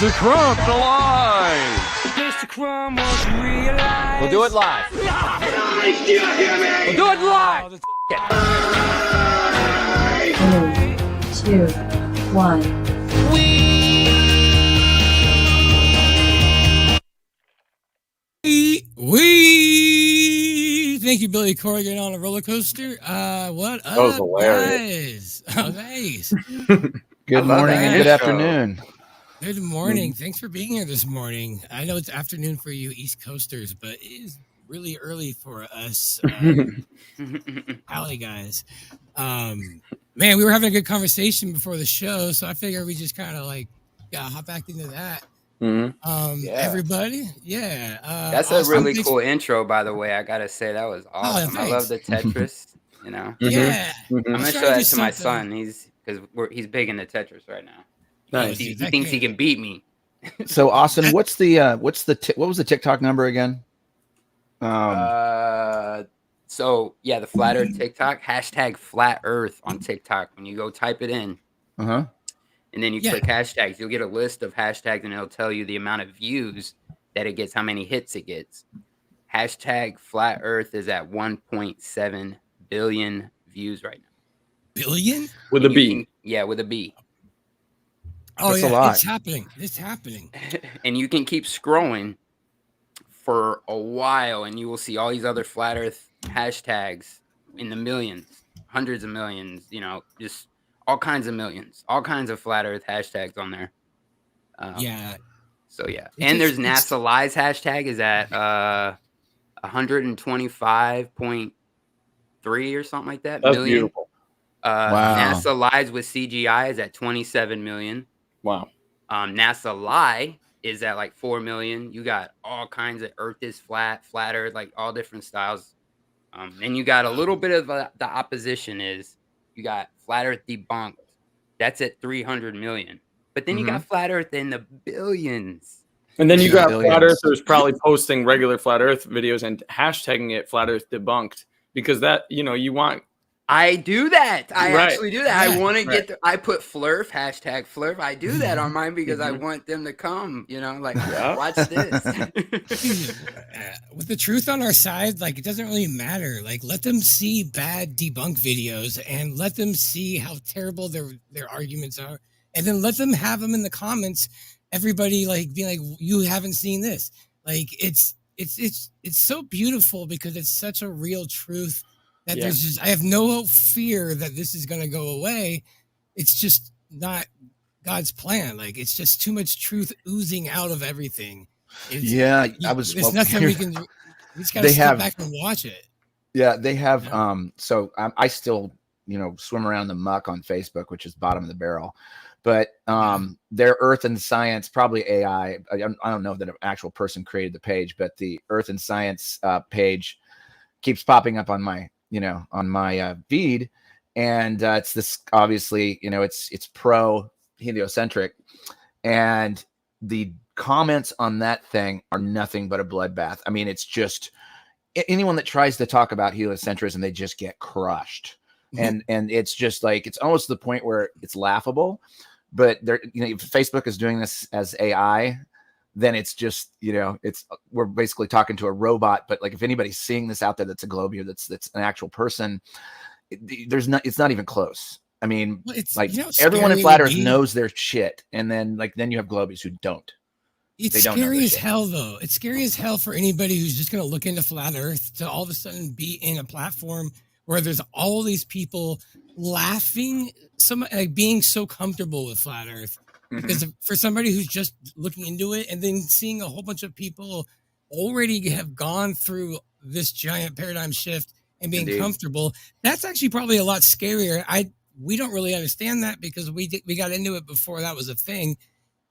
Mr. Crump alive! Mr. Crumb was realized. We'll do it live. We'll do it live. 3, 2, 1. We thank you, Billy Corrigan, on a roller coaster. What up, was hilarious. guys? Oh, nice. Good morning and good afternoon. Good morning. Thanks for being here this morning. I know it's afternoon for you East Coasters, but it is really early for us Alley guys. Man, we were having a good conversation before the show, so I figured we just kind of hop back into that. Everybody, that's a really cool intro, by the way. I gotta say that was awesome. I love the Tetris. I'm gonna show that to my son. He's big into Tetris right now. Nice. He thinks he can beat me. So Austin, what was the TikTok number again? The Flat Earth TikTok, hashtag Flat Earth on TikTok. When you go type it in, and then you click hashtags, you'll get a list of hashtags, and it'll tell you the amount of views that it gets, how many hits it gets. Hashtag Flat Earth is at 1.7 billion views right now. Billion? With a B. With a B. Oh, that's a lot. It's happening. And you can keep scrolling for a while, and you will see all these other Flat Earth hashtags in the millions, hundreds of millions, just all kinds of millions, all kinds of Flat Earth hashtags on there. And there's NASA Lies hashtag is at 125.3 or something like that. That's million. Beautiful. Wow. NASA Lies with CGI is at 27 million. Wow. NASA Lie is at like 4 million. You got all kinds of Earth is flat, Flat Earth, like all different styles. And you got a little bit of the opposition is you got Flat Earth Debunked. That's at 300 million. But then you got Flat Earth in the billions. And then you got Flat Earthers probably posting regular Flat Earth videos and hashtagging it Flat Earth Debunked because that, you want. I do that. I actually do that. Yeah, I want to get I put Flurf, hashtag Flurf. I do that on mine because I want them to come, watch this. With the truth on our side, it doesn't really matter. Let them see bad debunk videos and let them see how terrible their arguments are. And then let them have them in the comments. Everybody be like, you haven't seen this. It's so beautiful because it's such a real truth. That there's I have no fear that this is going to go away. It's just not God's plan. It's just too much truth oozing out of everything. There's nothing we can. We just got to step back and watch it. Yeah, they have. So I still, swim around the muck on Facebook, which is bottom of the barrel. But their Earth and Science, probably AI. I don't know that an actual person created the page, but the Earth and Science page keeps popping up on my feed, and it's this obviously it's pro heliocentric, and the comments on that thing are nothing but a bloodbath. I mean, it's just anyone that tries to talk about heliocentrism, they just get crushed, and it's just it's almost to the point where it's laughable. But if Facebook is doing this as AI, then it's just, we're basically talking to a robot. But if anybody's seeing this out there, that's a globier, that's an actual person, it's not even close. I mean, everyone in Flat Earth knows their shit. And then you have globies who don't. It's scary as hell, though. It's scary as hell for anybody who's just going to look into Flat Earth to all of a sudden be in a platform where there's all these people laughing, being so comfortable with Flat Earth. Because for somebody who's just looking into it and then seeing a whole bunch of people already have gone through this giant paradigm shift and being comfortable, that's actually probably a lot scarier. We don't really understand that because we got into it before that was a thing.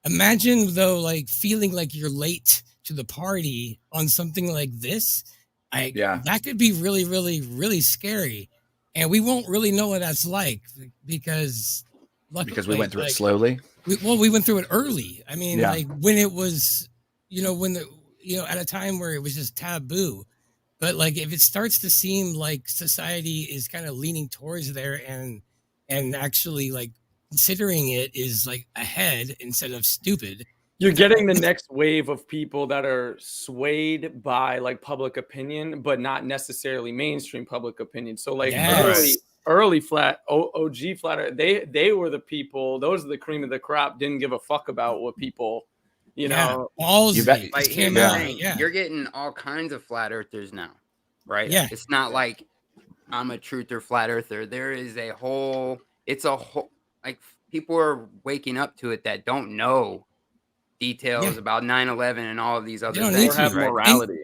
Imagine though, feeling like you're late to the party on something like this. That could be really, really, really scary, and we won't really know what that's like because we went through it slowly. We went through it early. I mean, when it was, at a time where it was just taboo. But if it starts to seem like society is kind of leaning towards there and actually considering it is ahead instead of stupid, You're getting the next wave of people that are swayed by like public opinion, but not necessarily mainstream public opinion. So like early OG flat earth, they were the people, those are the cream of the crop, didn't give a fuck about what people, you know. Like here's the thing, you're getting all kinds of flat earthers now, right? Yeah. It's not like I'm a truther flat earther. There is a whole, like people are waking up to it that don't know details about 9/11 and all of these other things. Have morality.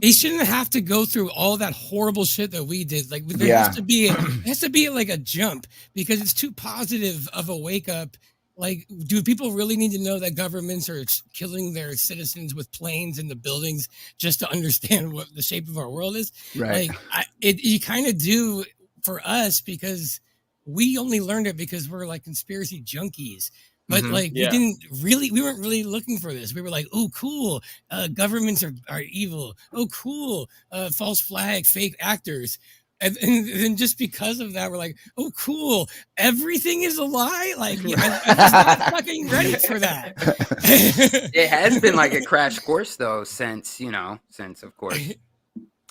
They shouldn't have to go through all that horrible shit that we did. Like there has to be like a jump, because it's too positive of a wake up. Like, do people really need to know that governments are killing their citizens with planes in the buildings just to understand what the shape of our world is? Right. Like, you kind of do for us, because we only learned it because we're like conspiracy junkies. But like we weren't really looking for this. We were like, oh, cool. Governments are evil. Oh, cool. False flag, fake actors. And then just because of that, we're like, oh, cool. Everything is a lie. Like, I'm just not fucking ready for that. It has been like a crash course though, since of course.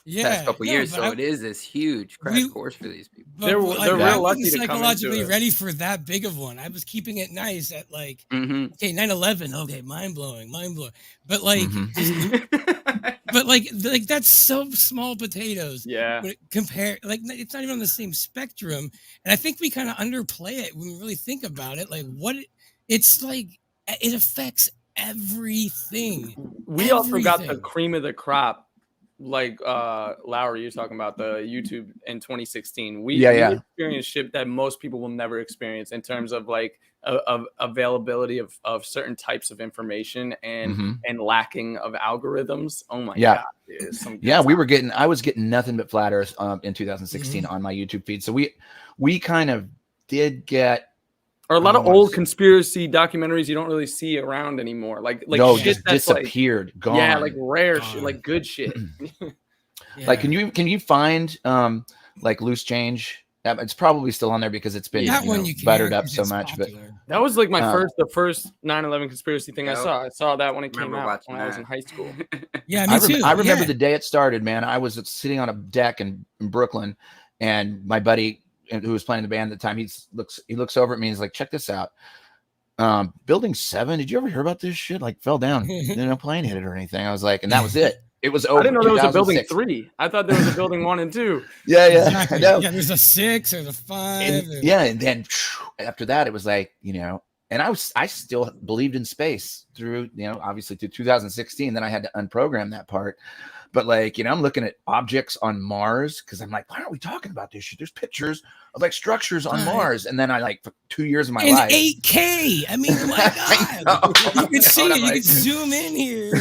Past couple years, so it is this huge crash course for these people. They're real lucky to psychologically ready for that big of one. I was keeping it nice at like, okay, 9/11, okay, mind blowing. But like, but like that's so small potatoes. Yeah. Compare, like, it's not even on the same spectrum, and I think we kind of underplay it when we really think about it. Like, it's like it affects everything. We also got the cream of the crop. Like Lowry, you're talking about the YouTube in 2016. We experienced shit that most people will never experience in terms of like availability of certain types of information and lacking of algorithms. Oh my god, dude, I was getting nothing but flat earth in 2016 on my YouTube feed. So we kind of did get. Or a lot of old conspiracy documentaries you don't really see around anymore. Like shit that's disappeared, like, gone. Yeah, like rare shit, like good shit. Like, can you find like loose change? It's probably still on there because it's been buttered up so much. Popular. But that was like the first 9/11 conspiracy thing I saw. I saw that when it came out when I was in high school. Yeah, me too. I remember the day it started, man. I was sitting on a deck in Brooklyn, and my buddy, who was playing the band at the time, he looks over at me and he's like, check this out. Building 7, did you ever hear about this shit? Like, fell down, no plane hit it or anything. I was like, and that was it. It was over. I didn't know there was a building 3. I thought there was a building 1 and 2. Yeah. Exactly. I know. Yeah, there's a 6 or the 5. And then after that, it was like, and I still believed in space through, obviously through 2016. Then I had to unprogram that part. But like, I'm looking at objects on Mars because I'm like, why aren't we talking about this shit? There's pictures of like structures on Mars. And then I like for 2 years of my life. 8K. I mean, my God. You can see it. You can zoom in here.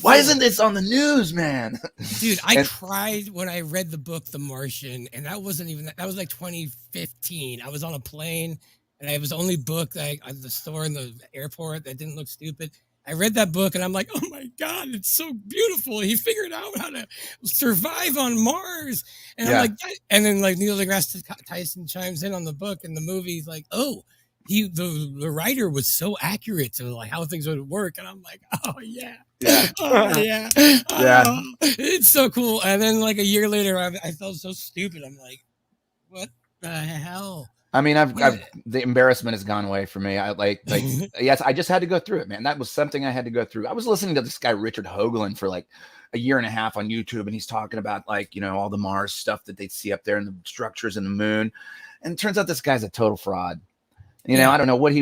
Why isn't this on the news, man? Dude, I cried when I read the book The Martian. And that wasn't even, that was like 2015. I was on a plane and it was the only book like at the store in the airport that didn't look stupid. I read that book and I'm like, oh my God, it's so beautiful. He figured out how to survive on Mars. And I'm like, and then like Neil deGrasse Tyson chimes in on the book and the movie's like, oh, the writer was so accurate to like how things would work. And I'm like, oh yeah. It's so cool. And then like a year later, I felt so stupid. I'm like, what the hell? I mean, the embarrassment has gone away for me. I yes, I just had to go through it, man. That was something I had to go through. I was listening to this guy, Richard Hoagland, for like a year and a half on YouTube. And he's talking about like, all the Mars stuff that they see up there and the structures in the moon. And it turns out this guy's a total fraud. I don't know what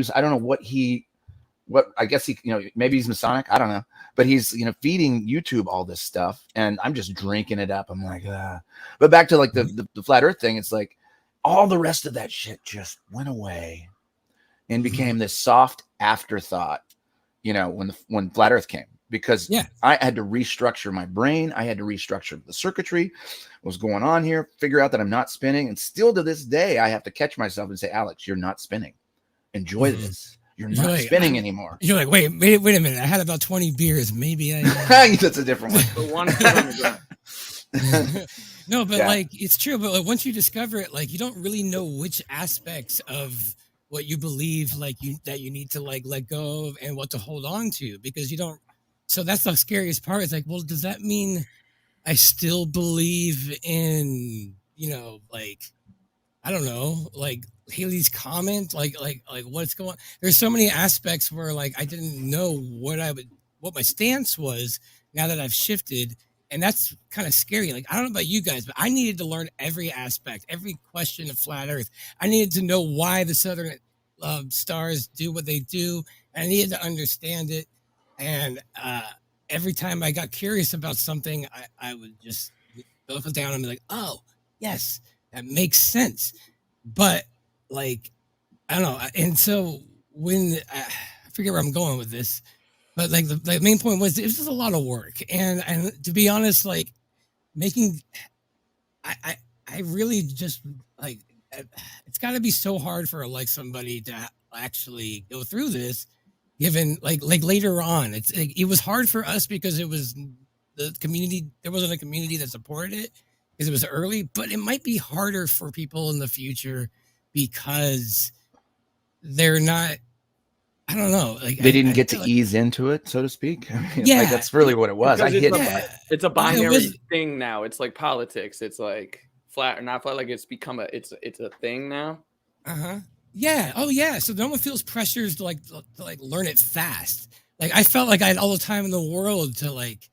I guess he, maybe he's Masonic. I don't know, but he's, feeding YouTube all this stuff and I'm just drinking it up. I'm like, but back to like the flat earth thing. It's like, all the rest of that shit just went away and became this soft afterthought, when flat earth came, because I had to restructure my brain. I had to restructure the circuitry, what's going on here, figure out that I'm not spinning. And still to this day, I have to catch myself and say, Alex, you're not spinning. Enjoy this. You're not spinning anymore. You're like, wait a minute. I had about 20 beers. Maybe I. That's a different one. The one. No, but like it's true. But like once you discover it, like you don't really know which aspects of what you believe, like that you need to like let go of and what to hold on to, because you don't. So that's the scariest part. It's like, well, does that mean I still believe in, like, I don't know, like Haley's comment, like what's going on? There's so many aspects where like I didn't know what my stance was now that I've shifted. And that's kind of scary. Like, I don't know about you guys, but I needed to learn every aspect, every question of flat Earth. I needed to know why the southern stars do what they do. And I needed to understand it. And every time I got curious about something, I would just go down and be like, oh, yes, that makes sense. But like, I don't know. And so when I forget where I'm going with this, but like the main point was it was just a lot of work. And to be honest, like I really just like, it's got to be so hard for like somebody to actually go through this, given like later on, it was hard for us because it was the community. There wasn't a community that supported it because it was early, but it might be harder for people in the future because they're not, I don't know. Like they didn't get to ease into it, so to speak. I mean, yeah, like, that's really what it was. It's a binary thing now. It's like politics. It's like flat or not flat. Like it's become it's a thing now. Yeah. Oh yeah. So no one feels pressures to learn it fast. Like I felt like I had all the time in the world to like,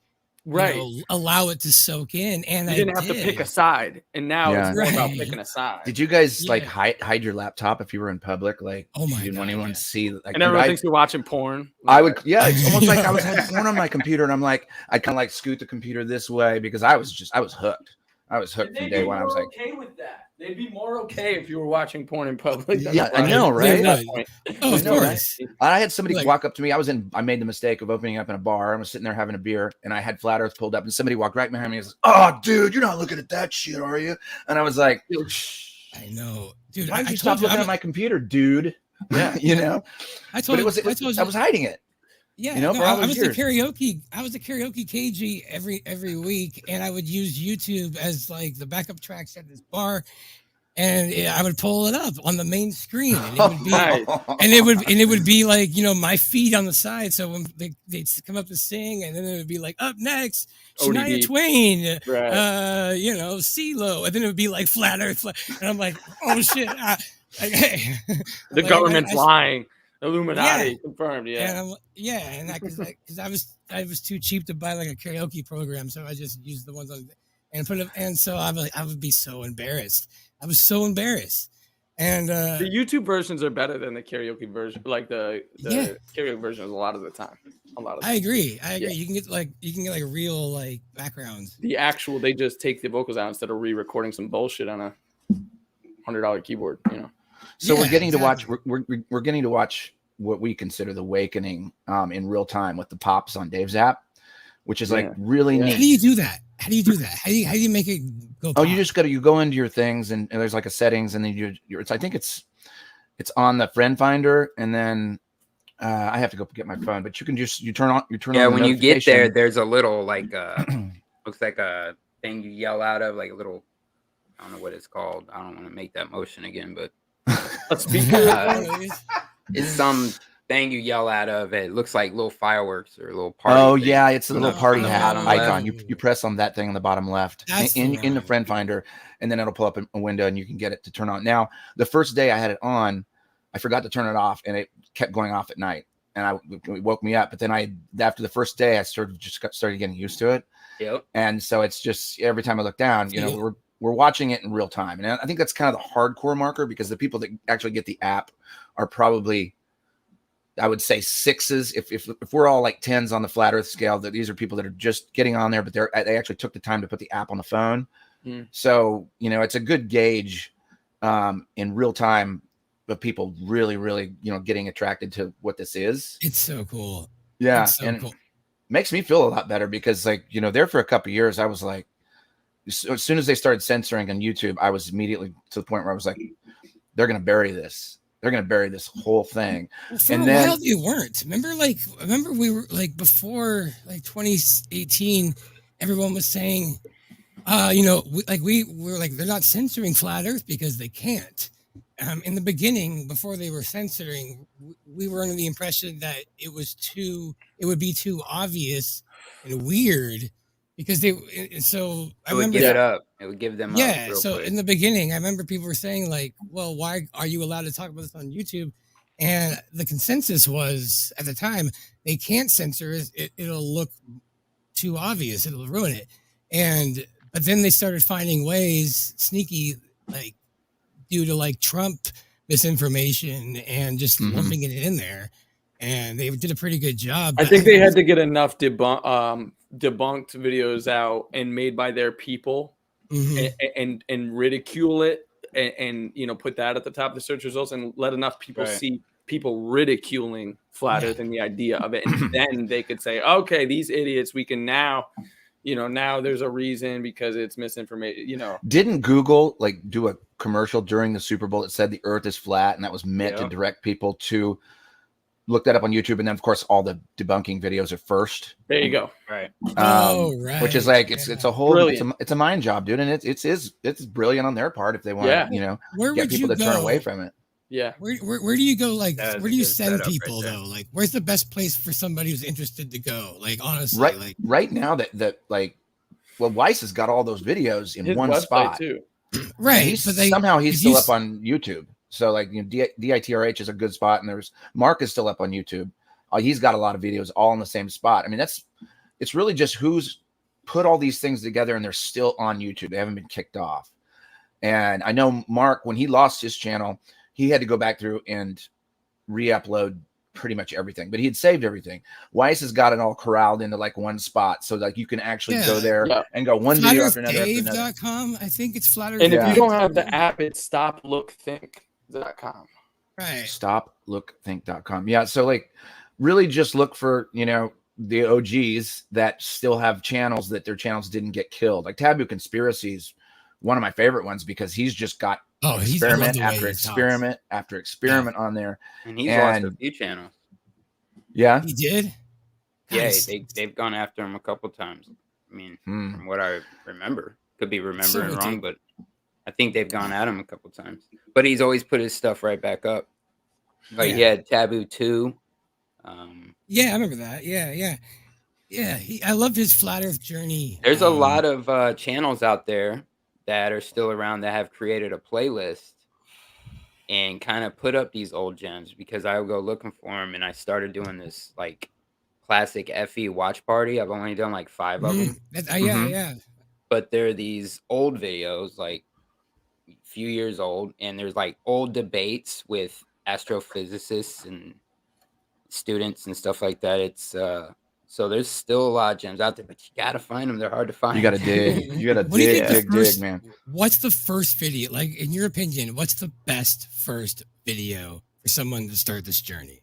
allow it to soak in, and you didn't have to pick a side, and now it's more about picking a side. Did you guys like hide your laptop if you were in public? Like, oh my, you didn't want anyone to see? Like, and everyone thinks you're watching porn. I would, it's almost like I was having porn on my computer, and I'm like, I kind of like scoot the computer this way because I was hooked. I was hooked from day one. I was like, okay with that. They'd be more okay if you were watching porn in public. Yeah, I know, right? Oh, of course. I had somebody walk up to me. I made the mistake of opening up in a bar. I was sitting there having a beer, and I had Flat Earth pulled up, and somebody walked right behind me and says, "Oh, dude, you're not looking at that shit, are you?" And I was like, I know, dude. Why did you stop looking at my computer, dude? Yeah, I told you. I was hiding it. Yeah, I was the karaoke. I was the karaoke KG every week, and I would use YouTube as like the backup tracks at this bar, and I would pull it up on the main screen, and it would be, and it would be like my feed on the side. So when they'd come up to sing, and then it would be like up next, Shania Twain, CeeLo, and then it would be like Flat Earth, and I'm like, oh shit, the government's lying. Illuminati confirmed, and because I was too cheap to buy like a karaoke program, so I just used the ones on and put it. And so I would be so embarrassed. I was so embarrassed. And the YouTube versions are better than the karaoke version. Like the karaoke version is a lot of the time. I agree. Yeah. You can get like real like backgrounds. They just take the vocals out instead of re-recording some bullshit on a $100 keyboard. So we're getting to watch. We're getting to watch what we consider the awakening in real time with the pops on Dave's app, which is like really neat. How do you do that? How do you make it go? Oh, pop? You go into your things and there's like a settings, and then I think it's on the friend finder, and then I have to go get my phone, but you can you turn on. Yeah, when you get there, there's a little like looks like a thing you yell out of, like a little. I don't know what it's called. I don't want to make that motion again, but. A speaker. It's some thing you yell out of. It looks like little fireworks or a little party. Oh thing. Yeah, it's a little party hat icon. You press on that thing on the bottom left in the friend finder, and then it'll pull up a window, and you can get it to turn on. Now, the first day I had it on, I forgot to turn it off, and it kept going off at night, and it woke me up. But then after the first day, I started getting used to it. Yep. And so it's just every time I look down, we're watching it in real time. And I think that's kind of the hardcore marker, because the people that actually get the app are probably, I would say, 6s. If we're all like 10s on the Flat Earth scale, that these are people that are just getting on there, but they actually took the time to put the app on the phone. So, it's a good gauge in real time of people really, really, getting attracted to what this is. It's so cool. Yeah. Cool. Makes me feel a lot better, because there for a couple of years, I was like, as soon as they started censoring on YouTube, I was immediately to the point where I was like, they're going to bury this. They're going to bury this whole thing. Well, for a while they weren't. Remember we were like before like 2018, everyone was saying, we were like, they're not censoring Flat Earth because they can't. in the beginning, before they were censoring, we were under the impression that it would be too obvious and weird because they. So I It would remember give it up. It would give them up. Yeah. Real So quick. in the beginning, I remember people were saying like, "Well, why are you allowed to talk about this on YouTube?" And the consensus was at the time they can't censor it. It'll look too obvious. It'll ruin it. But then they started finding ways, sneaky, like due to like Trump misinformation and just lumping it in there. And they did a pretty good job. I think they had to get enough debunked videos out and made by their people and ridicule it and put that at the top of the search results and let enough people see people ridiculing flat earth and the idea of it. And then they could say, okay, these idiots, we can now, now there's a reason because it's misinformation, Didn't Google like do a commercial during the Super Bowl that said the earth is flat and that was meant to direct people to look that up on YouTube? And then of course all the debunking videos are first. There you go. Right. Which is like, it's a whole, it's a mind job, dude. And it's brilliant on their part if they want to, get people to turn away from it. Yeah. Where do you go? Like, where do you send people though? Like, where's the best place for somebody who's interested to go? Like, honestly, right now that Weiss has got all those videos in one spot too. Right. But he's still up on YouTube. So like, DITRH is a good spot. And Mark is still up on YouTube. He's got a lot of videos all in the same spot. I mean, it's really just who's put all these things together and they're still on YouTube. They haven't been kicked off. And I know Mark, when he lost his channel, he had to go back through and re-upload pretty much everything, but he had saved everything. Weiss has got it all corralled into like one spot. So like you can actually go there and go one video after another. FlatEarthDave.com. I think it's FlatEarth. And if you don't have the app, it's stoplookthink.com. Right. Stoplookthink.com. Yeah. So like really just look for, the OGs that still have channels that their channels didn't get killed. Like Taboo Conspiracies, one of my favorite ones because he's just got experiment after experiment after experiment on there. And he's lost a few channels. Yeah. He did? Yeah, they've gone after him a couple times. I mean, from what I remember. Could be remembering wrong, but I think they've gone at him a couple times. But he's always put his stuff right back up. Like he had Taboo 2. Yeah, I remember that. Yeah. I loved his Flat Earth journey. There's a lot of channels out there that are still around that have created a playlist and kind of put up these old gems because I would go looking for them. And I started doing this like classic FE watch party. I've only done like 5 of them. Yeah. But they're these old videos, like a few years old. And there's like old debates with astrophysicists and students and stuff like that. It's, so there's still a lot of gems out there, but you gotta find them. They're hard to find. You gotta dig. You gotta dig, man. What's the first video? Like, in your opinion, what's the best first video for someone to start this journey?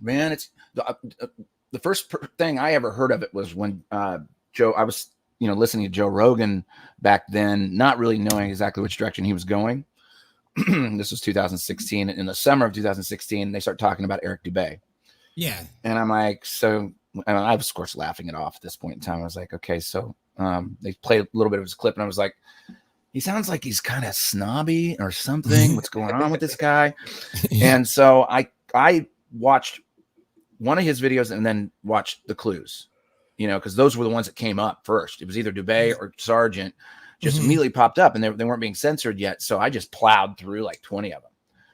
Man, it's the first thing I ever heard of it was when I was listening to Joe Rogan back then, not really knowing exactly which direction he was going. This was 2016. In the summer of 2016, they start talking about Eric Dubay. Yeah. And I'm like, and I was, of course, laughing it off at this point in time. I was like, okay, so they played a little bit of his clip, and I was like, he sounds like he's kind of snobby or something. What's going on with this guy? And so I watched one of his videos and then watched the clues, because those were the ones that came up first. It was either Dubay or Sargent just immediately popped up, and they weren't being censored yet. So I just plowed through like 20 of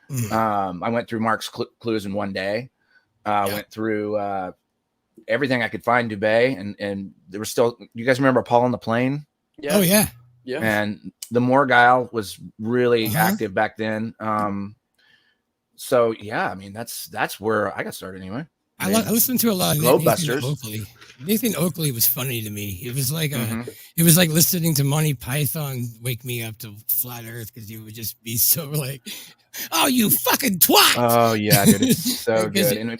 them. I went through Mark's clues in one day. Went through everything I could find Dubay, and there was still. You guys remember Paul on the Plane? Yeah. Oh yeah. And the Morgile was really active back then. So yeah, I mean that's where I got started anyway. I listened to a lot of Globebusters. Nathan Oakley was funny to me. It was like it was like listening to Monty Python wake me up to Flat Earth because he would just be so like, "Oh, you fucking twat!" Oh yeah, dude, it's so good. And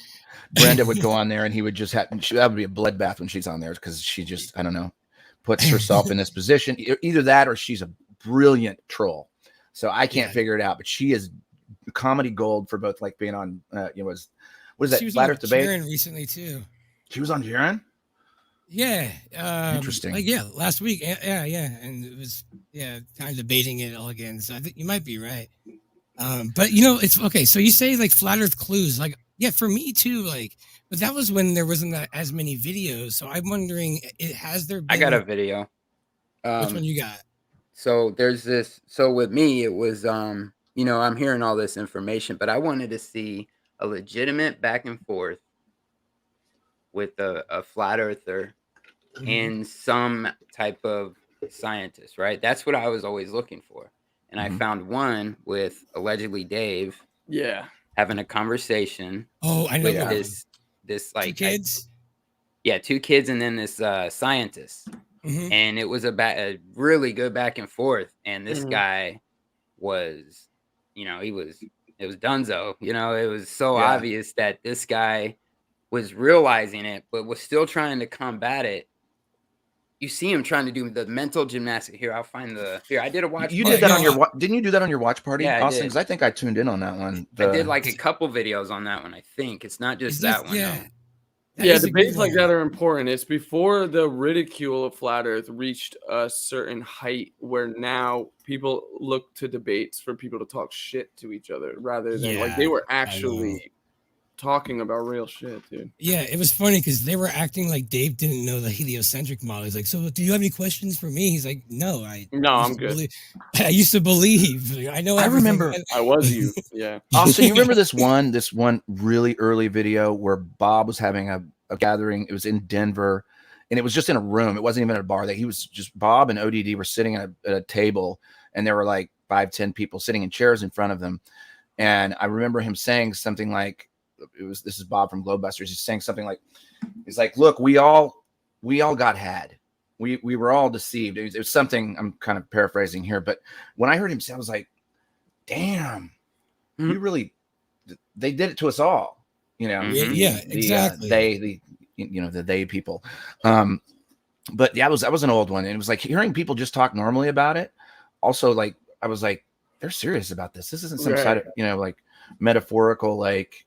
Brenda would go on there, and he would just that would be a bloodbath when she's on there because she just puts herself in this position. Either that or she's a brilliant troll. So I can't figure it out, but she is comedy gold for both like being on what is that? She was Flat on Earth Debate Karen recently too. She was on Jaren? Yeah. Interesting. Like, yeah, last week. Yeah. And it was, kind of debating it all again. So I think you might be right. But it's okay. So you say like flat earth clues, like, yeah, for me too, like, but that was when there wasn't as many videos. So I'm wondering, has there been? I got a video. Which one you got? So there's this, so with me, it was, I'm hearing all this information, but I wanted to see a legitimate back and forth with a flat earther and some type of scientist, right? That's what I was always looking for. And I found one with allegedly Dave. Yeah. Having a conversation. Oh, I know with this like 2 kids. 2 kids, and then this scientist. And it was a really good back and forth. And this guy was, it was Dunzo. It was so obvious that this guy was realizing it, but was still trying to combat it. You see him trying to do the mental gymnastics. Here, I'll find I did a watch. You did that on your. Didn't you do that on your watch party, Yeah, Austin? Because I think I tuned in on that one. I did like a couple videos on that one. I think it's not just that one. Yeah. Yeah, debates like that are important. It's before the ridicule of flat Earth reached a certain height where now people look to debates for people to talk shit to each other rather than like they were actually talking about real shit, dude. Yeah, it was funny because they were acting like Dave didn't know the heliocentric model. He's like, "So, do you have any questions for me?" He's like, "No, I'm good. I used to believe. I know. I remember. I was you. Yeah, Austin, you remember this one really early video where Bob was having a gathering. It was in Denver, and it was just in a room. It wasn't even at a bar. That he was just Bob and ODD were sitting at a table, and there were like 5-10 people sitting in chairs in front of them. And I remember him saying something like, this is Bob from Globebusters. He's saying something like, he's like, look, we all got had. We were all deceived. It was something, I'm kind of paraphrasing here, but when I heard him say, I was like, damn, you really, they did it to us all, exactly. The they people. But yeah, that was an old one. And it was like hearing people just talk normally about it. Also, like, I was like, they're serious about this. This isn't some side of, like metaphorical, like,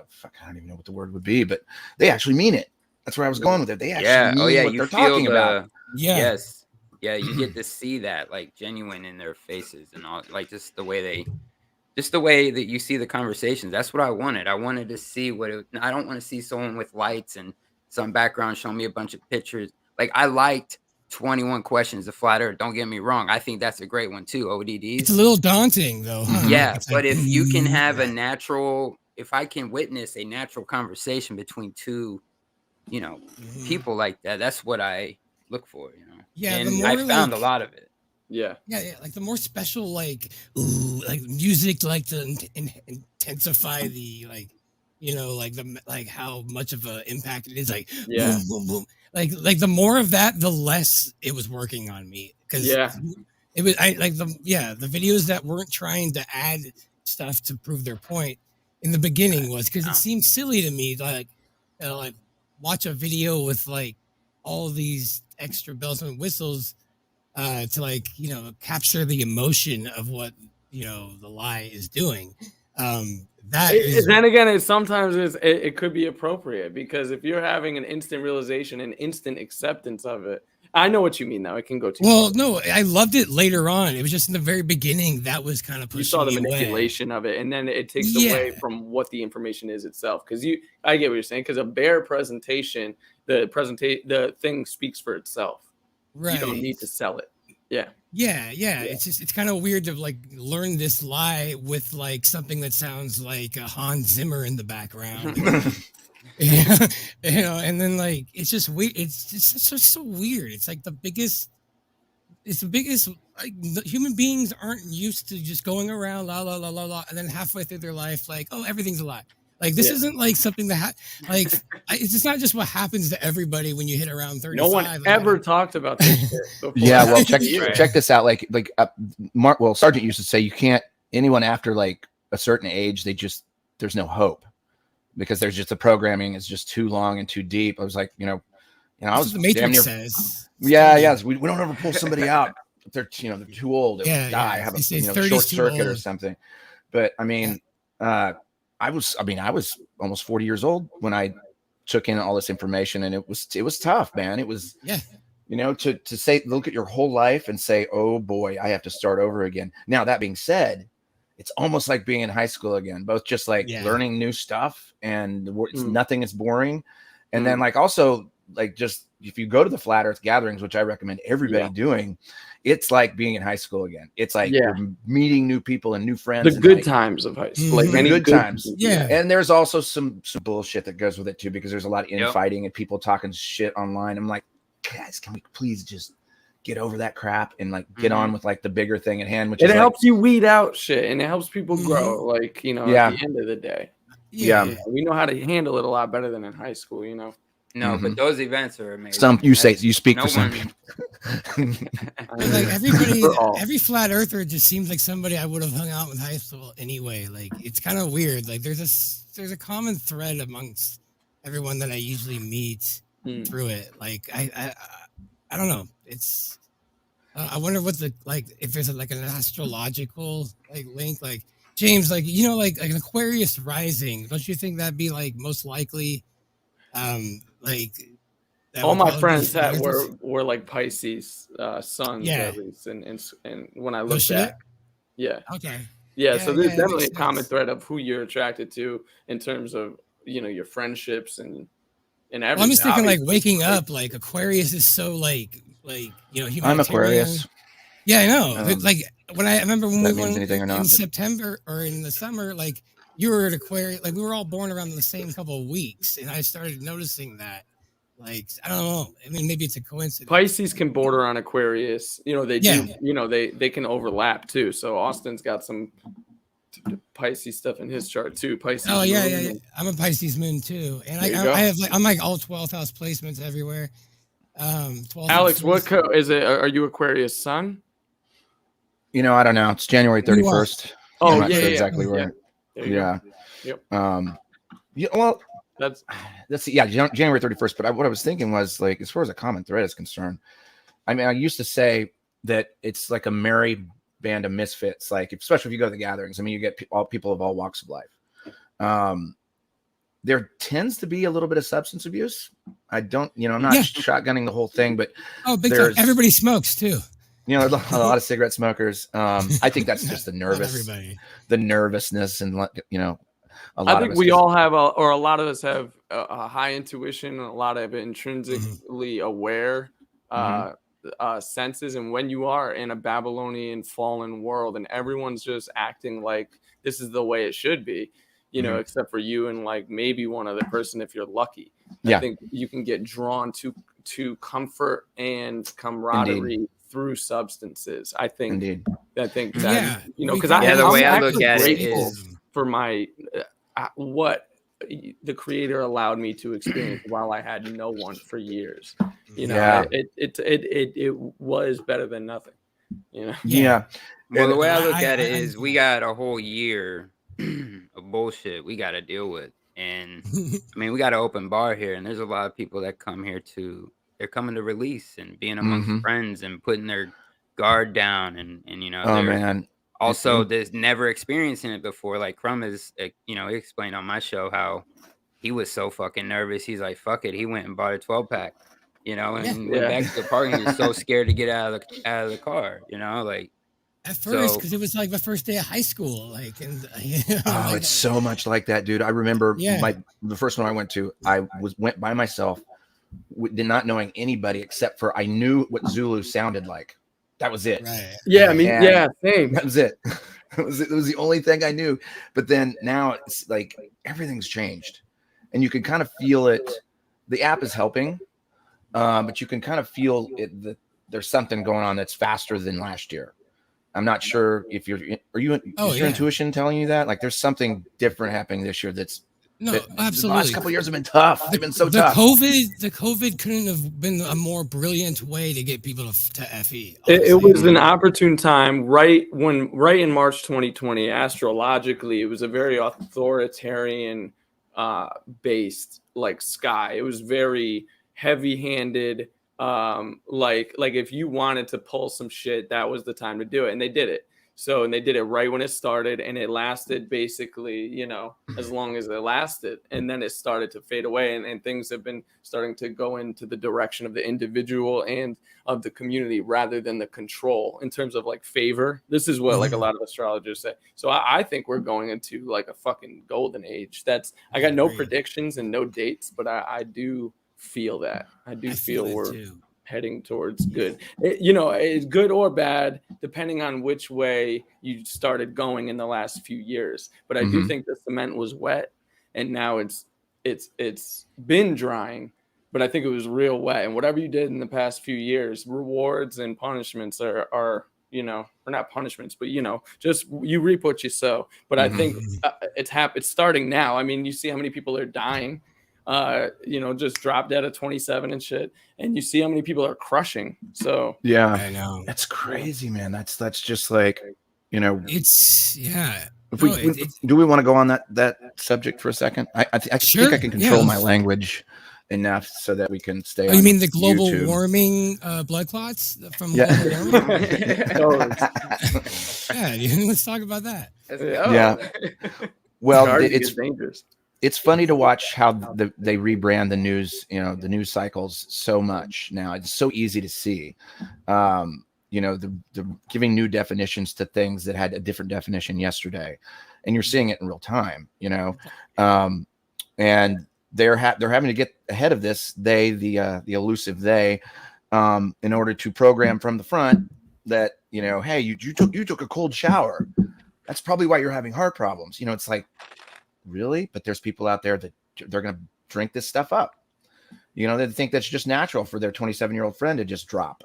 fuck, I don't even know what the word would be, but they actually mean it. That's where I was going with it. They actually mean what they're talking about. Yes. Yeah, you get to see that like genuine in their faces and all, like just the way that you see the conversations. That's what I wanted. I wanted to see I don't want to see someone with lights and some background showing me a bunch of pictures. Like, I liked 21 Questions of Flat Earth. Don't get me wrong. I think that's a great one too. ODDs. It's a little daunting though. Huh? Yeah, but if you can have if I can witness a natural conversation between two, people like that, that's what I look for, Yeah, and I found a lot of it. Yeah. Like the more special, like music, like to intensify the like how much of an impact it is. Like boom, boom, boom. Like the more of that, the less it was working on me. Because it was the videos that weren't trying to add stuff to prove their point in the beginning was because it seemed silly to me, like watch a video with like all these extra bells and whistles to capture the emotion of what the lie is doing. Then again, it could be appropriate because if you're having an instant realization and instant acceptance of it, I know what you mean. Now it can go too far. No, I loved it later on. It was just in the very beginning that was kind of pushing. You saw the manipulation away. Of it, and then it takes away from what the information is itself. Because I get what you're saying. Because a bare presentation, the thing speaks for itself. Right. You don't need to sell it. Yeah. It's kind of weird to like learn this lie with like something that sounds like Hans Zimmer in the background. And then like it's just weird. It's just so weird. It's like the biggest. Like, human beings aren't used to just going around la la la la la, and then halfway through their life, like, oh, everything's a lie. Like this isn't like something that it's just not just what happens to everybody when you hit around 35. No one ever talked about this shit before. Yeah, well, check this out. Like Sergeant used to say, you can't anyone after like a certain age, there's no hope because there's just the programming is just too long and too deep. I was like, I was the Matrix says. Yeah, we don't ever pull somebody out. They're too old. They die. Have a short circuit or something. But I mean, I was almost 40 years old when I took in all this information, and it was tough, man. It was, to say, look at your whole life and say, oh boy, I have to start over again. Now, that being said, it's almost like being in high school again, both just like learning new stuff, and nothing is boring. And then like also like just if you go to the Flat Earth gatherings, which I recommend everybody doing, it's like being in high school again. It's like you're meeting new people and new friends. The good times of high school, like many good times. Yeah. And there's also some bullshit that goes with it too, because there's a lot of infighting and people talking shit online. I'm like, guys, can we please just get over that crap and like get on with like the bigger thing at hand, which it helps you weed out shit, and it helps people grow. Like, at the end of the day, we know how to handle it a lot better than in high school. No, but those events are amazing. You speak for some people. Like every flat earther just seems like somebody I would have hung out with high school anyway. Like it's kind of weird. Like there's a common thread amongst everyone that I usually meet through it. Like I don't know. It's I wonder what if there's like an astrological like link, like James, like like an Aquarius rising. Don't you think that'd be like most likely? Like all my friends that were like Pisces suns at least, and when I look back, so there's definitely a common thread of who you're attracted to in terms of your friendships and everything. Well, I'm just thinking like waking up, like Aquarius is so like I'm Aquarius. Yeah, I know. Like when I remember when we went in September or in the summer, like you were at Aquarius, like we were all born around the same couple of weeks, and I started noticing that. Like I don't know. I mean, maybe it's a coincidence. Pisces can border on Aquarius. They do. They can overlap too. So Austin's got some Pisces stuff in his chart too. Pisces. Oh yeah. I'm a Pisces moon too, and I have I'm like all 12th house placements everywhere. Alex, what is it? Are you Aquarius sun? I don't know. It's January 31st. Oh, I'm not sure exactly where. Yeah. Yep. Well, that's January 31st. But what I was thinking was like, as far as a common thread is concerned, I mean, I used to say that it's like a merry band of misfits. Like, especially if you go to the gatherings, I mean, you get people of all walks of life. There tends to be a little bit of substance abuse. I'm not shotgunning the whole thing, but big time. Everybody smokes too. A lot of cigarette smokers. I think that's just the nervousness, and I think we all have, or a lot of us have a high intuition, a lot of intrinsically aware senses. And when you are in a Babylonian fallen world and everyone's just acting like this is the way it should be, except for you and like maybe one other person if you're lucky. I think you can get drawn to comfort and camaraderie through substances. I think that because the way I look at it is for my what the creator allowed me to experience while I had no one for years. It was better than nothing. Well, the way I look at it is we got a whole year of bullshit we got to deal with, and I mean we got an open bar here, and there's a lot of people that come here they're coming to release and being amongst friends and putting their guard down, and also there's never experiencing it before. Like Crumb is, he explained on my show how he was so fucking nervous. He's like, fuck it. He went and bought a 12-pack, and went back to the park, and he was so scared to get out of the car, like. At first, because it was like the first day of high school, like, and it's so much like that, dude. I remember the first one I went to. I went by myself, not knowing anybody except for I knew what Zulu sounded like. That was it. Right. Yeah, same. That was it. It was the only thing I knew. But then now it's like everything's changed, and you can kind of feel it. The app is helping, but you can kind of feel it. That there's something going on that's faster than last year. I'm not sure if your intuition telling you that? Like there's something different happening this year absolutely. The last couple of years have been tough. They've been so tough. The COVID couldn't have been a more brilliant way to get people to FE. It was an opportune time, right in March 2020. Astrologically, it was a very authoritarian based like sky. It was very heavy-handed. Like if you wanted to pull some shit, that was the time to do it, and they did it. So, and they did it right when it started, and it lasted basically, as long as it lasted. And then it started to fade away, and things have been starting to go into the direction of the individual and of the community rather than the control in terms of like favor. This is what like a lot of astrologers say. So I think we're going into like a fucking golden age. I got no predictions and no dates, but I do feel that. I feel we're heading towards good. It's good or bad depending on which way you started going in the last few years. But I do think the cement was wet, and now it's been drying. But I think it was real wet, and whatever you did in the past few years, rewards and punishments are or not punishments, but just you reap what you sow. But I think it's starting now. I mean, you see how many people are dying. Just dropped dead at 27 and shit, and you see how many people are crushing. So yeah, I know, that's crazy, man. That's just like, it's do we want to go on that subject for a second? I think I can control my language enough so that we can stay. You mean the global warming blood clots from global warming? Let's talk about that. Yeah. Well, it's dangerous. It's funny to watch how they rebrand the news, the news cycles so much now. It's so easy to see, the giving new definitions to things that had a different definition yesterday, and you're seeing it in real time, and they're having to get ahead of this. The elusive they, in order to program from the front that, hey, you took a cold shower. That's probably why you're having heart problems. It's like, really? But there's people out there that they're going to drink this stuff up. They think that's just natural for their 27-year-old friend to just drop.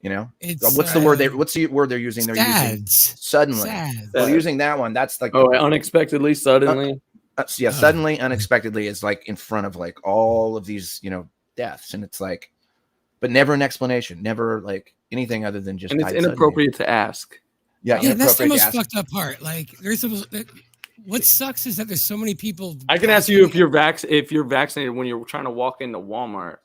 What's the word they're using? They're using suddenly. Well, using that one, that's like unexpectedly, suddenly. Suddenly, unexpectedly is like in front of like all of these, deaths, and it's like, but never an explanation, never like anything other than just. And it's inappropriate to ask. Yeah, that's the most fucked up part. Like, what sucks is that there's so many people. I can ask you if you're vaccinated when you're trying to walk into Walmart.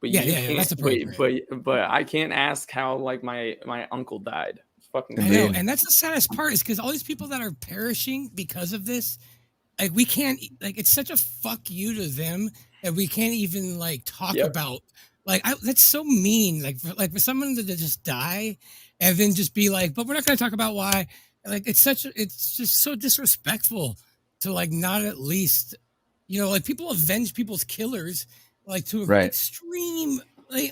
But that's appropriate. But I can't ask how like my uncle died. It's fucking. I know, and that's the saddest part is because all these people that are perishing because of this, like we can't, like it's such a fuck you to them that we can't even like talk about. Like that's so mean. Like for someone to just die, and then just be like, but we're not going to talk about why. Like it's just so disrespectful to like not at least, like people avenge people's killers like to extreme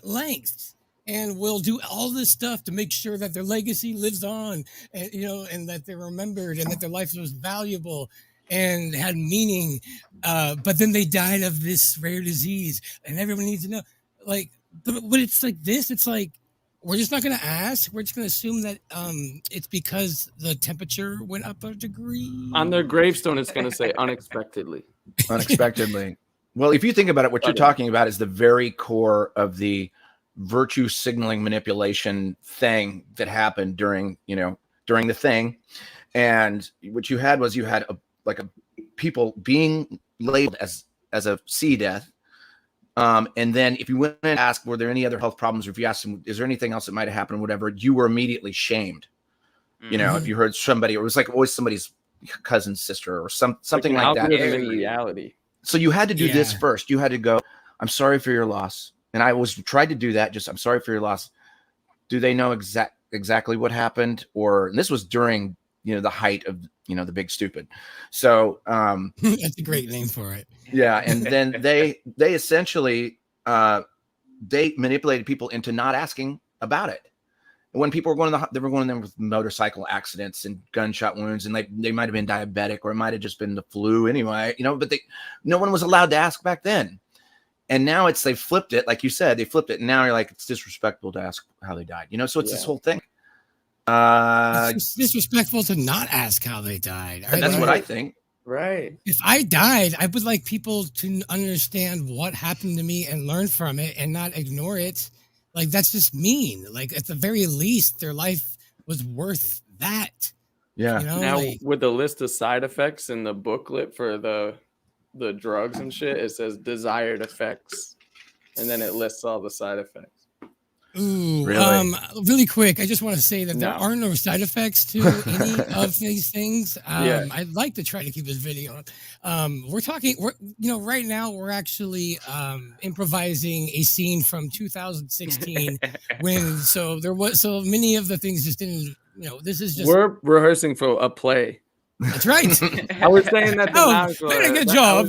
lengths and will do all this stuff to make sure that their legacy lives on and and that they're remembered and that their life was valuable and had meaning. But then they died of this rare disease and everyone needs to know. Like, but it's like this. It's like we're just not going to ask. We're just going to assume that it's because the temperature went up a degree. On their gravestone, it's going to say unexpectedly. Unexpectedly. Well, if you think about it, what you're talking about is the very core of the virtue signaling manipulation thing that happened during the thing. And what you had was people being labeled as a C death. And then if you went and asked, were there any other health problems? Or if you asked them, is there anything else that might have happened, whatever, you were immediately shamed. If you heard somebody, or it was like always somebody's cousin's sister or something like that. In reality. So you had to do this first. You had to go, I'm sorry for your loss. And I tried to do that. Just, I'm sorry for your loss. Do they know exactly what happened? And this was during, the height of, the big stupid. So that's a great name for it. Yeah. And then they essentially, they manipulated people into not asking about it. And when people were they were going there with motorcycle accidents and gunshot wounds, and they might've been diabetic, or it might've just been the flu anyway, but no one was allowed to ask back then. And now they flipped it. Like you said, they flipped it. And now you're like, it's disrespectful to ask how they died, so it's this whole thing. It's disrespectful to not ask how they died. That's what I think. Right. If I died, I would like people to understand what happened to me and learn from it and not ignore it. Like, that's just mean. Like, at the very least, their life was worth that. Yeah. Now, with the list of side effects in the booklet for the drugs and shit, it says desired effects. And then it lists all the side effects. Ooh, Really? really quick, I just want to say that there are no side effects to any of these things. I'd like to try to keep this video. Right now we're actually improvising a scene from 2016 so many of the things just didn't, this is just. We're rehearsing for a play. That's right. I was saying that. Very good job.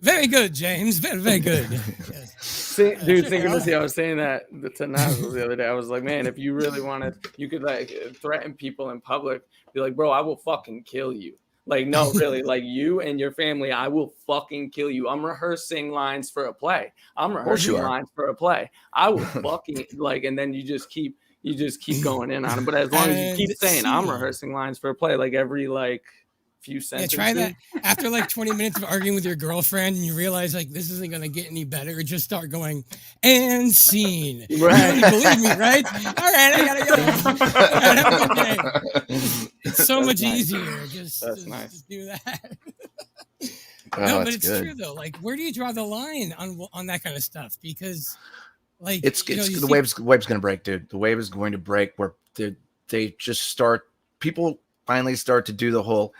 Very good, James. Very, very good. Yes. I was saying that to Nazl the other day. I was like, man, if you really wanted, you could like threaten people in public. Be like, bro, I will fucking kill you. Like, no, really, like you and your family, I will fucking kill you. I'm rehearsing lines for a play. I will fucking and then you just keep going in on it. But as long as you keep saying I'm rehearsing lines for a play, like every few sentences. Yeah, try that. After 20 minutes of arguing with your girlfriend and you realize this isn't going to get any better, just start going, and scene. Right. You believe me, right? All right, I got to go. Have a good day. It's so much easier. Just do that. No, but it's true though. Where do you draw the line on that kind of stuff? Because the wave's going to break, dude. The wave is going to break where they just people finally start to do the whole,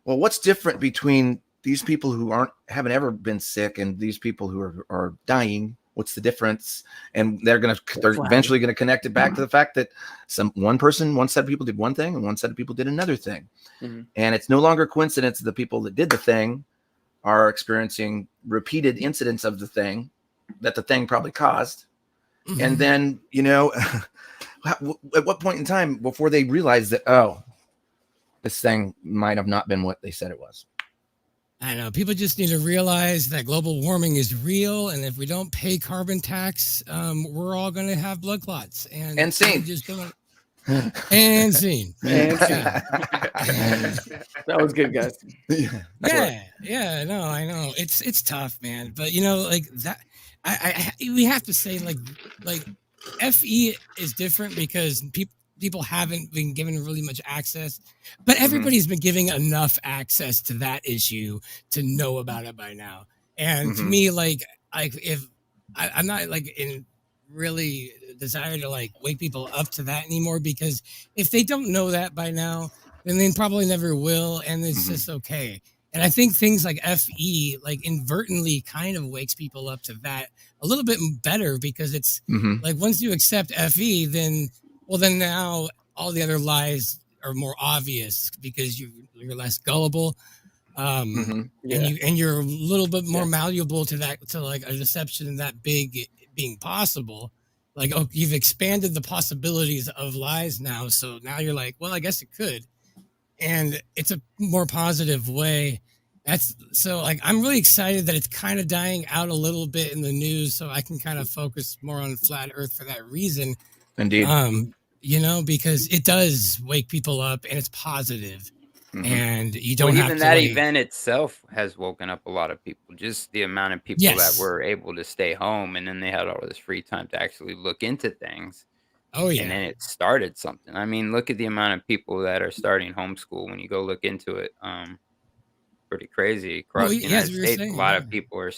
well, what's different between these people who haven't ever been sick and these people who are dying? What's the difference? And they're eventually going to connect it back to the fact that one set of people did one thing and one set of people did another thing. Mm-hmm. And it's no longer coincidence that the people that did the thing are experiencing repeated incidents of the thing that the thing probably caused. Mm-hmm. And then, at what point in time before they realize that, this thing might have not been what they said it was. I know. People just need to realize that global warming is real. And if we don't pay carbon tax, we're all going to have blood clots. And scene. And scene. That was good, guys. Yeah. No, I know. It's tough, man. But, that... we have to say FE is different because people haven't been given really much access, but everybody's been giving enough access to that issue to know about it by now. And to me, if I'm not in really desire to wake people up to that anymore, because if they don't know that by now, then they probably never will, and it's just okay. And I think things like FE, inadvertently kind of wakes people up to that a little bit better, because it's once you accept FE, then now all the other lies are more obvious because you're less gullible. And you're a little bit more malleable to that, to a deception that big being possible. You've expanded the possibilities of lies now. So now you're well, I guess it could. And it's a more positive way. I'm really excited that it's kind of dying out a little bit in the news, so I can kind of focus more on flat Earth for that reason. Indeed. Because it does wake people up and it's positive. And you don't have even to that event itself has woken up a lot of people. Just the amount of people that were able to stay home, and then they had all this free time to actually look into things. Oh yeah. And then it started something. I mean, look at the amount of people that are starting homeschool when you go look into it. Pretty crazy. Across the United States, a lot of people are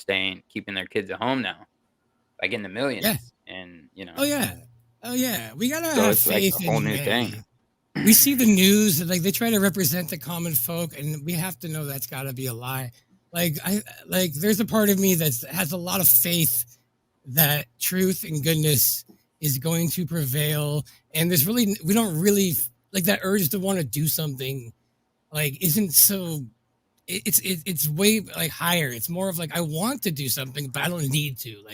keeping their kids at home now, in the millions. Yeah. And Oh yeah. We gotta have faith a whole new thing. We see the news, they try to represent the common folk, and we have to know that's got to be a lie. There's a part of me that has a lot of faith that truth and goodness is going to prevail, and we don't really that urge to want to do something isn't so. It's way higher. It's more of I want to do something, but I don't need to.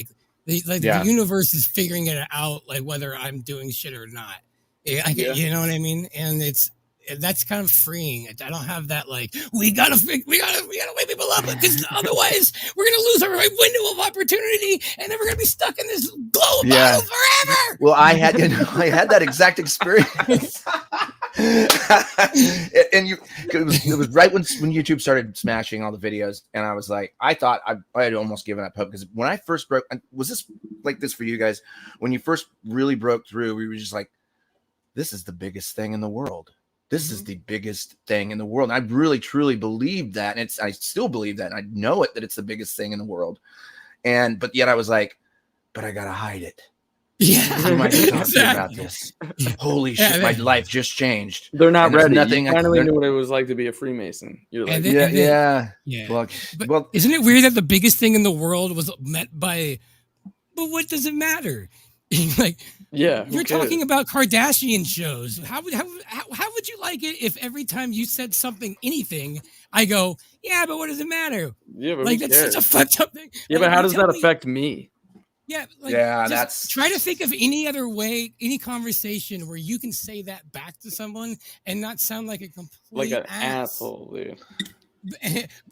The universe is figuring it out, whether I'm doing shit or not. You know what I mean? And that's kind of freeing. I don't have that we gotta wake people up, because otherwise we're gonna lose our window of opportunity, and then we're gonna be stuck in this globe bottle forever. Well, I had that exact experience. And it was right when YouTube started smashing all the videos, and I was I thought I had almost given up hope, because when I first broke, was this like this for you guys? When you first really broke through, we were just this is the biggest thing in the world. This is the biggest thing in the world. And I really, truly believed that. And I still believe that. And I know that it's the biggest thing in the world. But yet I was but I got to hide it. Yeah, You might talk exactly. about this. Holy shit, my life just changed. They're not ready. Nothing. You finally knew what it was like to be a Freemason. You're like, yeah. Well, isn't it weird that the biggest thing in the world was met by? But what does it matter? Like, you're talking about Kardashian shows. How would you like it if every time you said anything, I go, yeah, but what does it matter? Yeah, but like that's such a fucked up thing. Yeah, like, but how does that affect me? Yeah, that's. Try to think of any other way, any conversation where you can say that back to someone and not sound like a complete asshole, dude.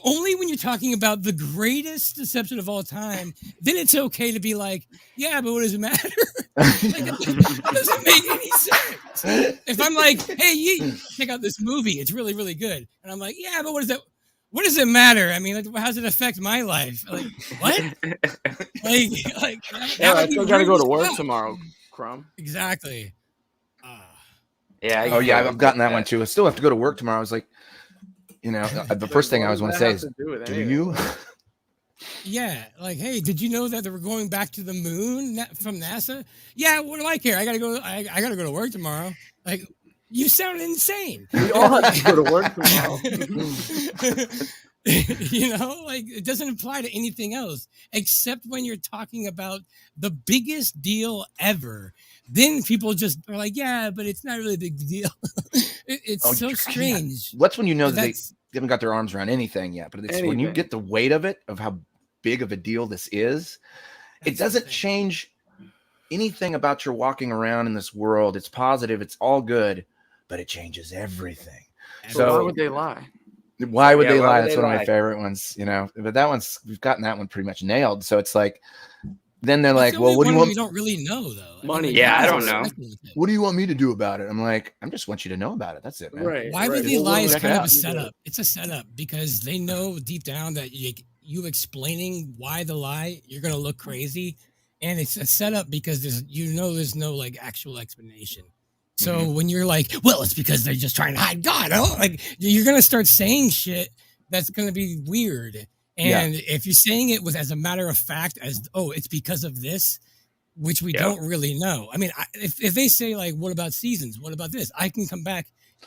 Only when you're talking about the greatest deception of all time, then it's okay to be like, yeah, but what does it matter? That doesn't make any sense. If I'm like, hey, you check out this movie, it's really, really good. And I'm like, yeah, but what does it matter? I mean, like, how does it affect my life? Like, what? I still gotta go to work tomorrow, Crumb. Exactly. I've gotten that one too. I still have to go to work tomorrow. I was like, the first thing I was going to say is, do you? Yeah, like, hey, did you know that they were going back to the moon from NASA? Yeah, what do I care? I gotta go. I gotta go to work tomorrow. Like, you sound insane. We all have to go to work tomorrow. Like, it doesn't apply to anything else except when you're talking about the biggest deal ever. Then people just are like, yeah, but it's not really a big deal. It's so strange. That's when you know that they haven't got their arms around anything yet. But it's when you get the weight of it, of how big of a deal this is, it doesn't change anything about your walking around in this world. It's positive. It's all good, but it changes everything. So why would they lie? Why would they lie? That's one of my favorite ones, but we've gotten that one pretty much nailed. So it's like, then they're like, well, what do you want? You don't really know though. Money. I don't know. What do you want me to do about it? I'm like, I just want you to know about it. That's it, man. Right. Why would they lie is kind of a setup. It's a setup because they know deep down that you explaining why the lie, you're going to look crazy. And it's a setup because there's no like actual explanation. So when you're like, well, it's because they're just trying to hide God. Like, you're going to start saying shit that's going to be weird. And if you're saying it as a matter of fact, it's because of this, which we don't really know. I mean, if they say like, what about seasons? What about this? I can come back.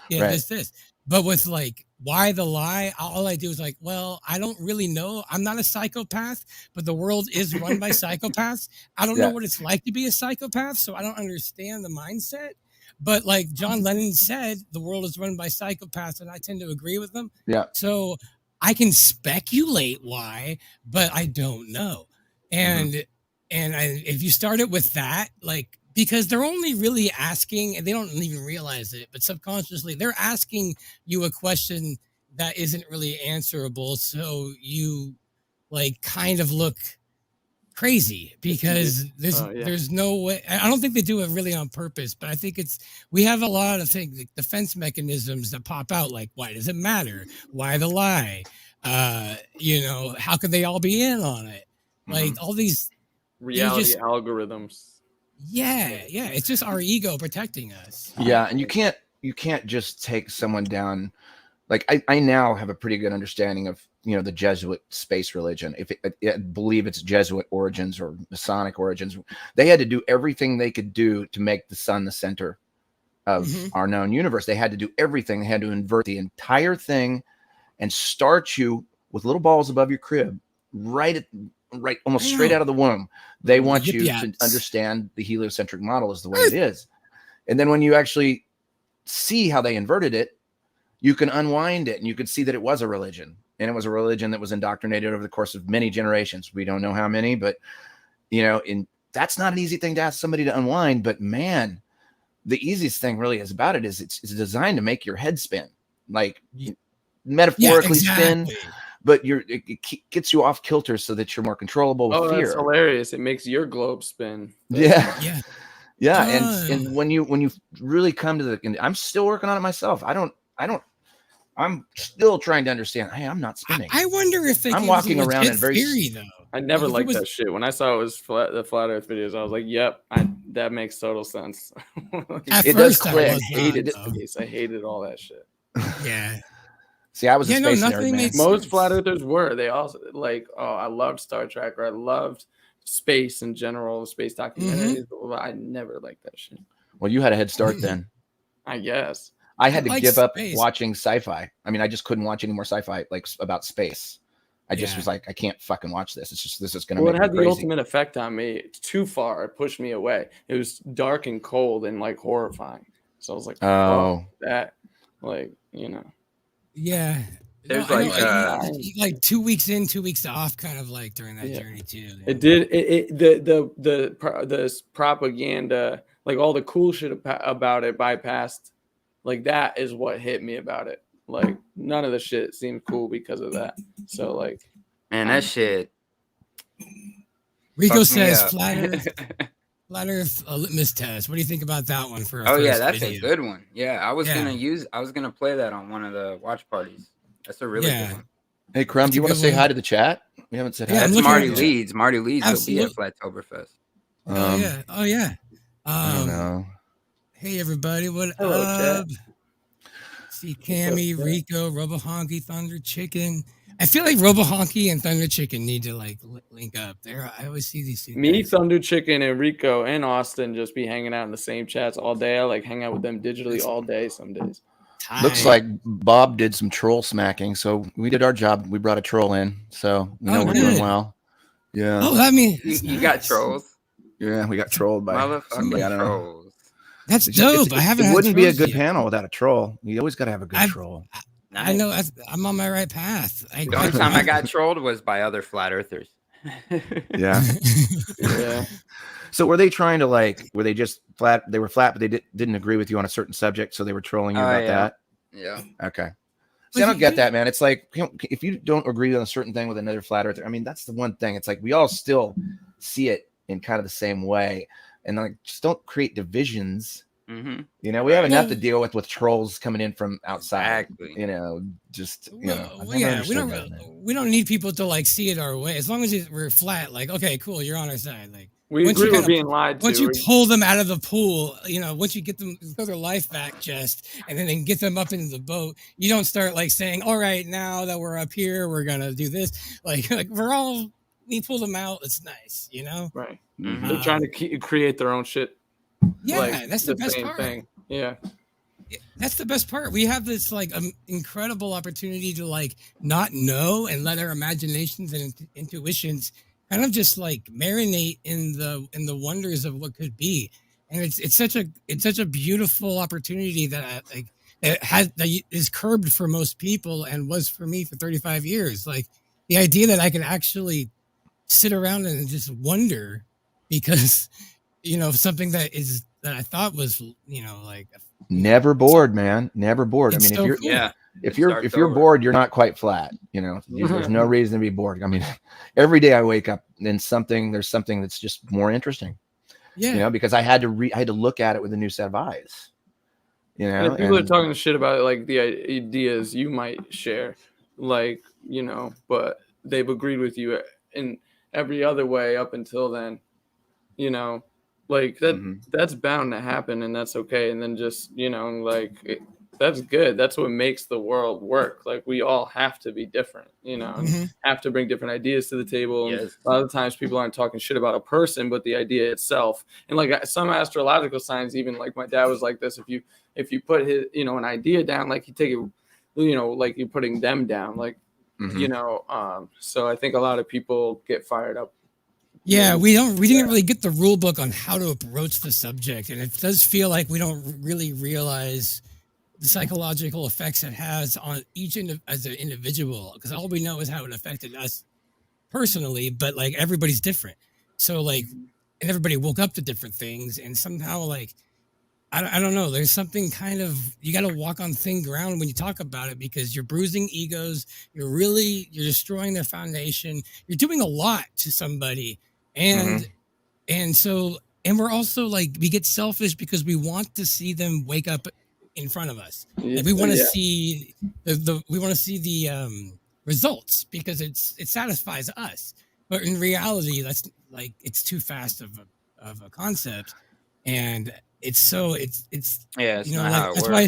Yeah, this. But with like, why the lie? All I do is like, well, I don't really know. I'm not a psychopath, but the world is run by psychopaths. I don't know what it's like to be a psychopath, so I don't understand the mindset. But like John Lennon said, the world is run by psychopaths, and I tend to agree with them. Yeah. So I can speculate why, but I don't know. And if you start it with that, like, because they're only really asking, and they don't even realize it, but subconsciously they're asking you a question that isn't really answerable. So you like kind of look crazy because there's no way. I don't think they do it really on purpose, but I think we have a lot of things, like defense mechanisms that pop out. Like, why does it matter? Why the lie? How could they all be in on it? Like all these reality algorithms. Yeah. It's just our ego protecting us. Yeah, and you can't just take someone down. Like I now have a pretty good understanding of the Jesuit space religion. I believe it's Jesuit origins or Masonic origins. They had to do everything they could do to make the sun the center of our known universe. They had to do everything. They had to invert the entire thing and start you with little balls above your crib, right almost straight out of the womb. They want you to understand the heliocentric model is the way it is. And then when you actually see how they inverted it, you can unwind it and you can see that it was a religion. And it was a religion that was indoctrinated over the course of many generations. We don't know how many, but that's not an easy thing to ask somebody to unwind. But man, the easiest thing really is about it is it's designed to make your head spin, like metaphorically spin. But it gets you off kilter so that you're more controllable with fear. That's hilarious! It makes your globe spin. Yeah. And when you really come to and I'm still working on it myself. I'm still trying to understand. Hey, I'm not spinning. I wonder if I'm walking around in very theory though. I never liked that shit. When I saw it was the flat Earth videos, I was like, "Yep, that makes total sense." It does click. I hated it. I hated all that shit. Yeah. See, I was a space nerd, man. Most flat earthers were. They also I loved Star Trek, or I loved space in general, space documentaries. I never liked that shit. Well, you had a head start then. I guess. I had to give up watching sci-fi. I mean, I just couldn't watch any more sci-fi like about space. I just was like, I can't fucking watch this. It's just, this is going to make me crazy. It had the ultimate effect on me. It's too far. It pushed me away. It was dark and cold and like horrifying. So I was like, oh, that, like, you know. Yeah. There's like 2 weeks in, 2 weeks off, kind of like during that journey too. It did. The propaganda, like all the cool shit about it bypassed. Like that is what hit me about it. Like none of the shit seemed cool because of that. So like, man, that shit. Rico says flat Earth a litmus test. What do you think about that one for? That's video? A good one. Yeah, I was gonna play that on one of the watch parties. That's a really good one. Hey, Crumb, do you want to say hi to the chat? We haven't said hi. That's Marty Leeds. Marty Leeds will be at Flattoberfest. Oh yeah. I don't know. Hey everybody, what Hello, up? See Cammy, Rico, Robohonky, Thunder Chicken. I feel like Robohonky and Thunder Chicken need to like link up. There, I always see these two. Me, Thunder Chicken, and Rico and Austin just be hanging out in the same chats all day. I like hang out with them digitally all day some days. Looks like Bob did some troll smacking, so we did our job. We brought a troll in, so we're doing well. Yeah. Oh, that means you got trolls. Yeah, we got trolled by motherfucking trolls. That's dope. It wouldn't be a good panel without a troll. You always got to have a good troll. I know. I'm on my right path. The only time I got trolled was by other flat earthers. Yeah. Yeah. So were they trying to were they just flat? They were flat, but they didn't agree with you on a certain subject, so they were trolling you about that? Yeah. Okay. See, I don't get that, man. It's like, if you don't agree on a certain thing with another flat earther, I mean, that's the one thing. It's like we all still see it in kind of the same way. And like, just don't create divisions. Mm-hmm. You know, we have enough to deal with trolls coming in from outside. Exactly. You know, just we don't need people to like see it our way. As long as we're flat, like, okay, cool, you're on our side. Like, we agree with being lied to. Once you pull them out of the pool, you know, once you get them throw their life back chest, and then get them up into the boat, you don't start like saying, all right, now that we're up here, we're gonna do this. Like we pull them out. It's nice, you know. Right. Mm-hmm. They're trying to create their own shit. Yeah, that's the best part. Thing. Yeah, that's the best part. We have this like incredible opportunity to like not know and let our imaginations and intuitions kind of just like marinate in the wonders of what could be. And it's such a beautiful opportunity that that is curbed for most people and was for me for 35 years. Like the idea that I could actually sit around and just wonder because, you know, something that I thought was, you know, like never bored, man. Never bored. I mean, so if you're bored, you're not quite flat. You know, there's no reason to be bored. I mean, every day I wake up and there's something that's just more interesting. Yeah. You know, because I had to look at it with a new set of eyes. You know, and people are talking shit about it, like the ideas you might share, like, you know, but they've agreed with you in every other way up until then, you know. Like that's bound to happen, and that's okay. And then just, you know, like that's good. That's what makes the world work. Like we all have to be different, you know, have to bring different ideas to the table. Yes. And a lot of times people aren't talking shit about a person, but the idea itself. And like some astrological signs, even like my dad was like this. If you put his, you know, an idea down, like you take it, you know, like you're putting them down, like, you know. So I think a lot of people get fired up. Yeah, we didn't really get the rule book on how to approach the subject, and it does feel like we don't really realize the psychological effects it has on each as an individual, because all we know is how it affected us personally, but like everybody's different. So like, and everybody woke up to different things, and somehow like, I don't know, there's something kind of, you got to walk on thin ground when you talk about it, because you're bruising egos, you're destroying their foundation, you're doing a lot to somebody. And so we're also like, we get selfish because we want to see them wake up in front of us. Like, we want to see the results because it satisfies us. But in reality, that's like, it's too fast of a concept, and it's you know, like, that's why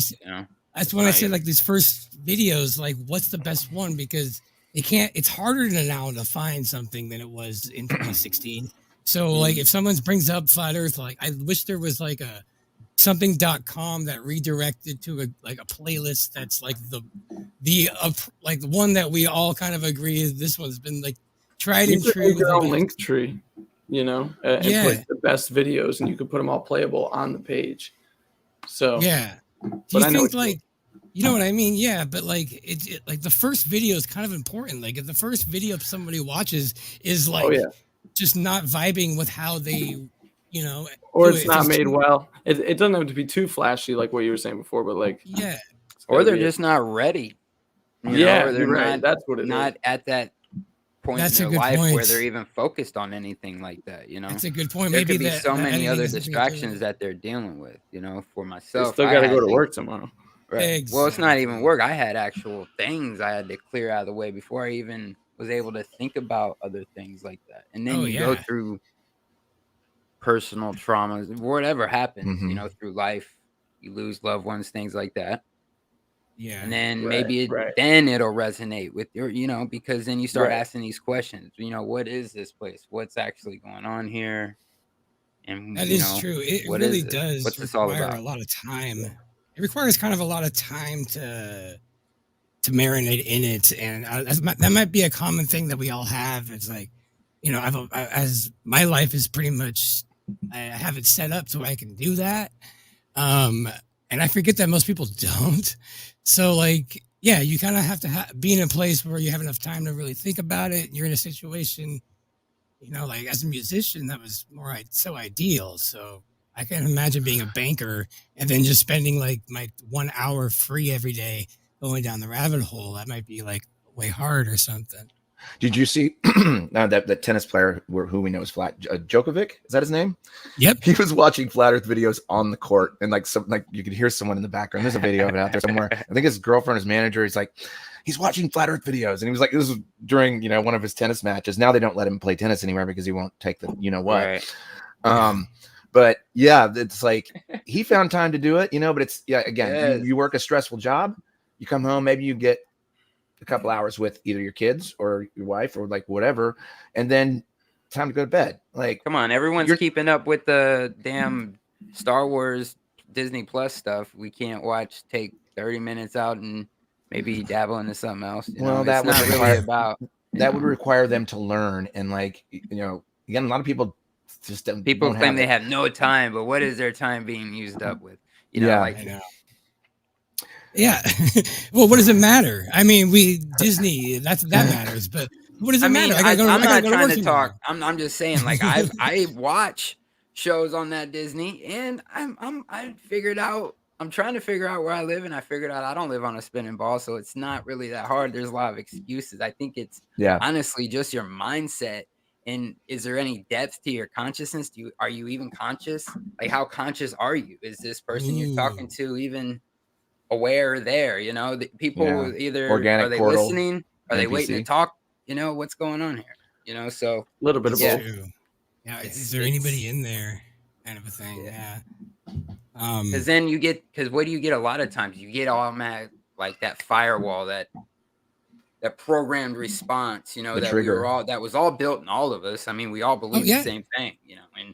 that's when I say like these first videos, like what's the best one, because it's harder now to find something than it was in 2016. So like if someone brings up flat earth, like I wish there was like a something.com that redirected to a playlist that's like the like the one that we all kind of agree is this one's been like tried and true. Make your own link tree, and put the best videos, and you could put them all playable on the page. So do you think like you know what I mean? Yeah, but like it like the first video is kind of important. Like if the first video somebody watches is like just not vibing with how they, or it's not made well. It doesn't have to be too flashy, like what you were saying before, but like or they're just not ready. Or they're not. That's what it not is. at that point in their life where they're even focused on anything like that. That's a good point. There Maybe could be so many other distractions that they're dealing with. For myself, they still got to go to work tomorrow. Right. Exactly. Well, it's not even work. I had actual things I had to clear out of the way before I even was able to think about other things like that. And then you go through personal traumas, whatever happens, through life. You lose loved ones, things like that. Yeah. And then maybe then it'll resonate with your, because then you start asking these questions. What is this place? What's actually going on here? And that is true. It really does. What's this all about? A lot of time. It requires kind of a lot of time to marinate in it, and that might be a common thing that we all have. It's like, as my life is pretty much, I have it set up so I can do that, and I forget that most people don't. So, like, you kind of have to be in a place where you have enough time to really think about it. You're in a situation, like as a musician, that was so ideal. So I can imagine being a banker and then just spending like my 1 hour free every day going down the rabbit hole. That might be like way hard or something. Did you see that tennis player who we know is flat? Djokovic, is that his name? Yep. He was watching flat Earth videos on the court, and like you could hear someone in the background. There's a video of it out there somewhere. I think his girlfriend, his manager, he's watching flat Earth videos, and he was like, this was during one of his tennis matches. Now they don't let him play tennis anymore because he won't take the what. Right. But yeah, it's like he found time to do it, but it's again, you work a stressful job, you come home, maybe you get a couple hours with either your kids or your wife or like whatever, and then time to go to bed. Like, come on, everyone's keeping up with the damn Star Wars Disney Plus stuff. We can't take 30 minutes out and maybe dabble into something else. That would require them to learn, and again, a lot of people just people claim they have no time, but what is their time being used up with? I know. Yeah. Well, what does it matter? I mean, Disney, that matters, but what does it matter? I'm not trying to talk. I'm just saying, I watch shows on that Disney, and I figured out. I'm trying to figure out where I live, and I figured out I don't live on a spinning ball, so it's not really that hard. There's a lot of excuses. I think it's honestly just your mindset. And is there any depth to your consciousness? Are you even conscious? Like, how conscious are you? Is this person you're talking to even aware there? The people either organic are they portal, listening? Are they waiting to talk? What's going on here? So a little bit of both. Yeah, is there anybody in there? Kind of a thing. Yeah. Because then what do you get a lot of times? You get automatic like that firewall, that programmed response, that was all built in all of us. I mean, we all believe the same thing,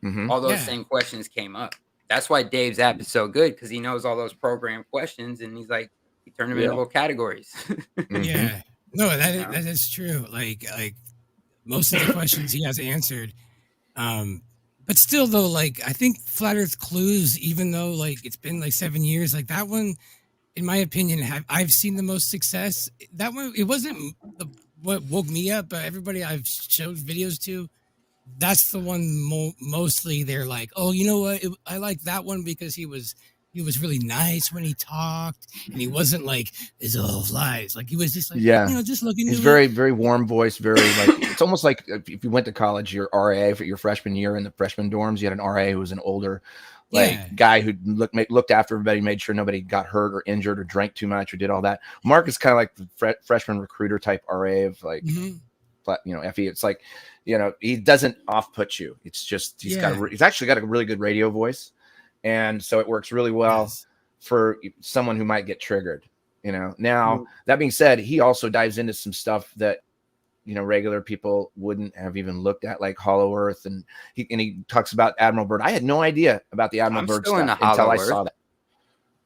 and all those same questions came up. That's why Dave's app is so good, because he knows all those programmed questions, and he turned them into little categories. Yeah, no, that is true. Like most of the questions he has answered, but still though, I think Flat Earth Clues, even though it's been 7 years, that one, in my opinion, I've seen the most success. That one, it wasn't what woke me up, but everybody I've showed videos to, that's the one mostly they're like, oh, you know what? I like that one because he was really nice when he talked, and he wasn't it's all lies. He was just just looking. He's very, very warm voice. Very it's almost like if you went to college, your RA for your freshman year in the freshman dorms, you had an RA who was an older guy who looked after everybody, made sure nobody got hurt or injured or drank too much or did all that. Mark is kind of like the freshman recruiter type RA of FE. It's he doesn't off put you. It's just he's actually got a really good radio voice, and so it works really well for someone who might get triggered. Now that being said, he also dives into some stuff that regular people wouldn't have even looked at, like Hollow Earth, and he talks about Admiral Byrd. I had no idea about the Admiral Byrd stuff until I saw that.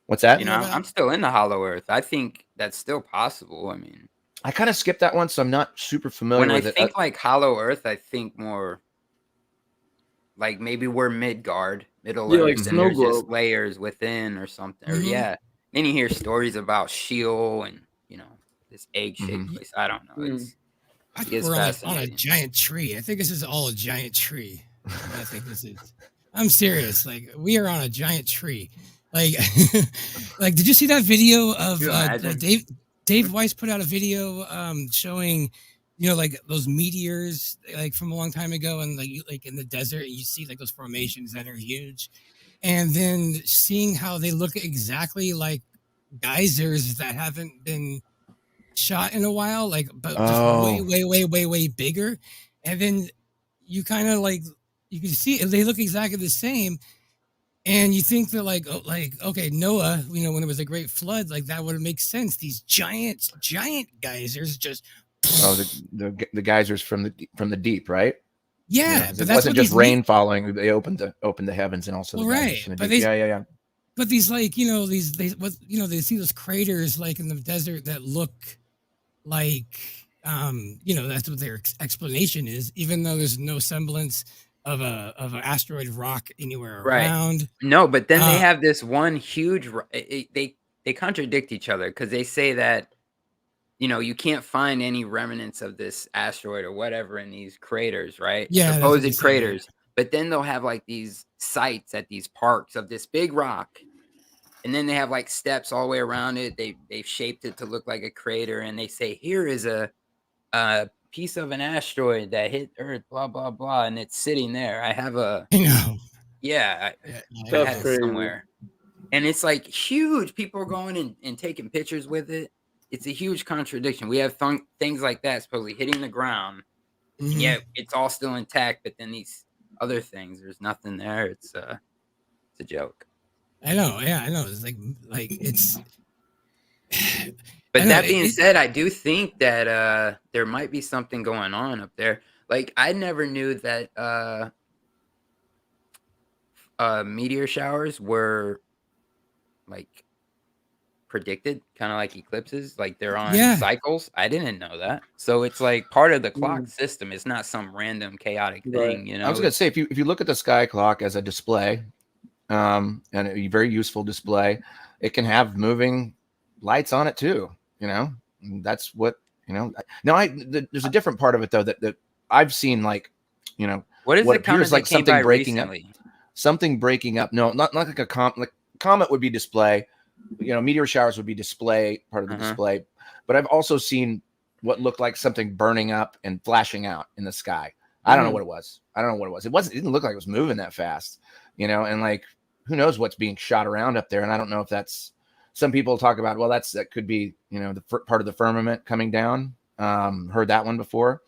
What's that? I'm still in the Hollow Earth. I think that's still possible. I mean, I kind of skipped that one, so I'm not super familiar with it. When I think like Hollow Earth, I think more like maybe we're Midgard, Middle Earth, like and there's just layers within or something. Or then you hear stories about Sheol and this egg-shaped place. I don't know. I think we're on a giant tree. I think this is all a giant tree. I think this is. I'm serious. Like, we are on a giant tree. Like, did you see that video of Dave Weiss put out a video showing, like those meteors like from a long time ago, and like in the desert, and you see like those formations that are huge, and then seeing how they look exactly like geysers that haven't been shot in a while, like, but just way bigger. And then you kind of like, you can see they look exactly the same. And you think that okay, Noah, when it was a great flood, like that would make sense. These giant geysers just. Oh, the geysers from the deep, right? Yeah, but it wasn't just rain falling. They opened the heavens, and also the geysers from the deep. Yeah. But these they see those craters like in the desert that look like that's what their explanation is, even though there's no semblance of an asteroid rock anywhere around. No, but then they have this one huge. They contradict each other because they say that you can't find any remnants of this asteroid or whatever in these craters, right? Yeah, supposed craters. But then they'll have like these sites at these parks of this big rock. And then they have like steps all the way around it. They've shaped it to look like a crater. And they say, here is a piece of an asteroid that hit Earth, blah, blah, blah. And it's sitting there. I have a... Yeah, I have it somewhere. And it's like huge. People are going and taking pictures with it. It's a huge contradiction. We have things like that supposedly hitting the ground. And yet it's all still intact. But then these other things, there's nothing there. It's a joke. I know. Yeah, I know. It's like it's. But that being said, I do think that there might be something going on up there. Like, I never knew that meteor showers were like predicted, kind of like eclipses. Like they're on cycles. I didn't know that. So it's like part of the clock system. It's not some random chaotic thing. I was gonna say, if you look at the sky clock as a display. And a very useful display. It can have moving lights on it too. That's what Now, there's a different part of it though that I've seen. Like, what is what it appears like something breaking recently? up. Something breaking up. No, not like a comet. Like comet would be display. Meteor showers would be display, part of the display. But I've also seen what looked like something burning up and flashing out in the sky. I don't know what it was. It didn't look like it was moving that fast. And like, who knows what's being shot around up there. And I don't know if that's, some people talk about, well, that could be, the part of the firmament coming down. Heard that one before.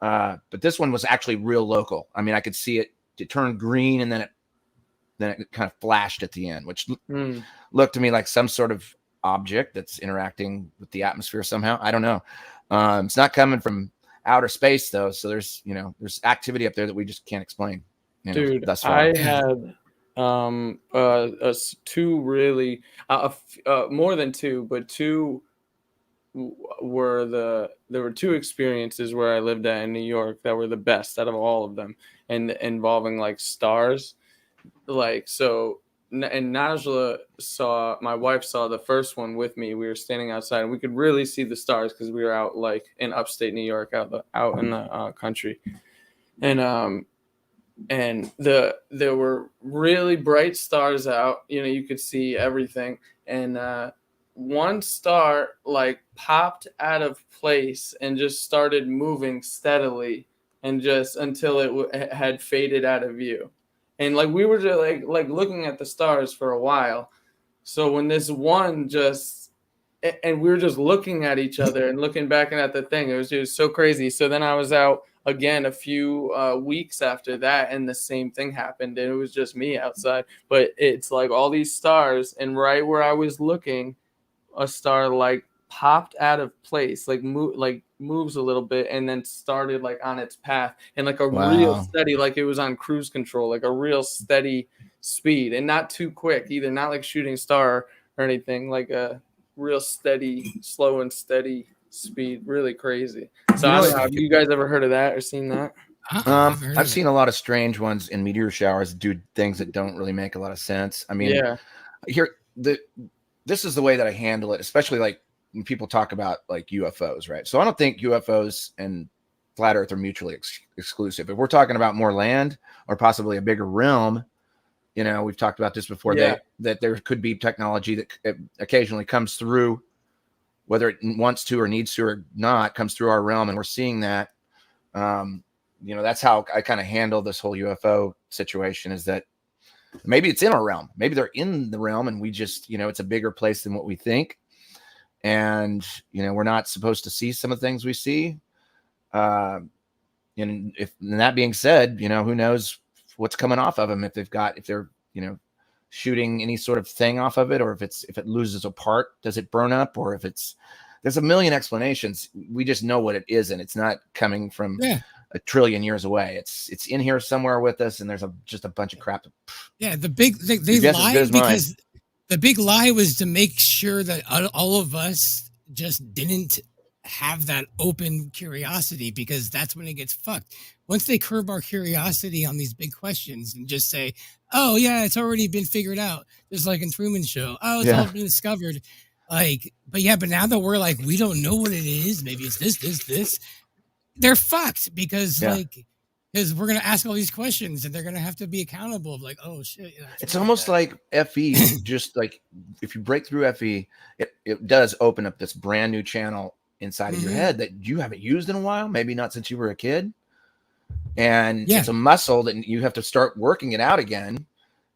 But this one was actually real local. I mean, I could see it turn green, and then it kind of flashed at the end, which looked to me like some sort of object that's interacting with the atmosphere somehow. I don't know. It's not coming from outer space though. So there's activity up there that we just can't explain. Dude, thus far. I had two really more than two, but two there were two experiences where I lived at in New York that were the best out of all of them, and involving like stars. Like, so, and Najla my wife saw the first one with me. We were standing outside and we could really see the stars because we were out like in upstate New York, out in the country. And there were really bright stars out, you could see everything. And one star like popped out of place and just started moving steadily, and just until it had faded out of view. And like, we were just like looking at the stars for a while. So when this one and we were just looking at each other and looking back at the thing, it was just so crazy. So then I was out again a few weeks after that, and the same thing happened, and it was just me outside. But it's like all these stars, and right where I was looking, a star like popped out of place, like moves a little bit, and then started like on its path, and like a real steady, like it was on cruise control, like a real steady speed, and not too quick either, not like shooting star or anything, like a real steady, slow and steady speed, really crazy. So I don't know, have you guys ever heard of that or seen that? I've seen a lot of strange ones in meteor showers do things that don't really make a lot of sense. I mean, this is the way that I handle it, especially like when people talk about like UFOs, right? So I don't think UFOs and flat Earth are mutually exclusive. If we're talking about more land or possibly a bigger realm, you know, we've talked about this before, that there could be technology that occasionally comes through, whether it wants to or needs to or not, comes through our realm, and we're seeing that. You know, that's how I kind of handle this whole UFO situation, is that maybe it's in our realm. Maybe they're in the realm and we just, you know, it's a bigger place than what we think. And, you know, we're not supposed to see some of the things we see. And that being said, you know, who knows what's coming off of them, if they're, you know, shooting any sort of thing off of it, or if it loses a part, does it burn up? Or if there's a million explanations. We just know what it is. And it's not coming from a trillion years away. It's in here somewhere with us, and there's just a bunch of crap. Yeah, they lied because the big lie was to make sure that all of us just didn't have that open curiosity, because that's when it gets fucked. Once they curb our curiosity on these big questions and just say, "Oh yeah, it's already been figured out," just like in Truman Show, "Oh, it's all been discovered." Like, but now that we're like, we don't know what it is. Maybe it's this. They're fucked because because we're gonna ask all these questions and they're gonna have to be accountable of like, oh shit. It's almost like FE, just like if you break through FE, it does open up this brand new channel inside of your head that you haven't used in a while, maybe not since you were a kid. And it's a muscle that you have to start working it out again.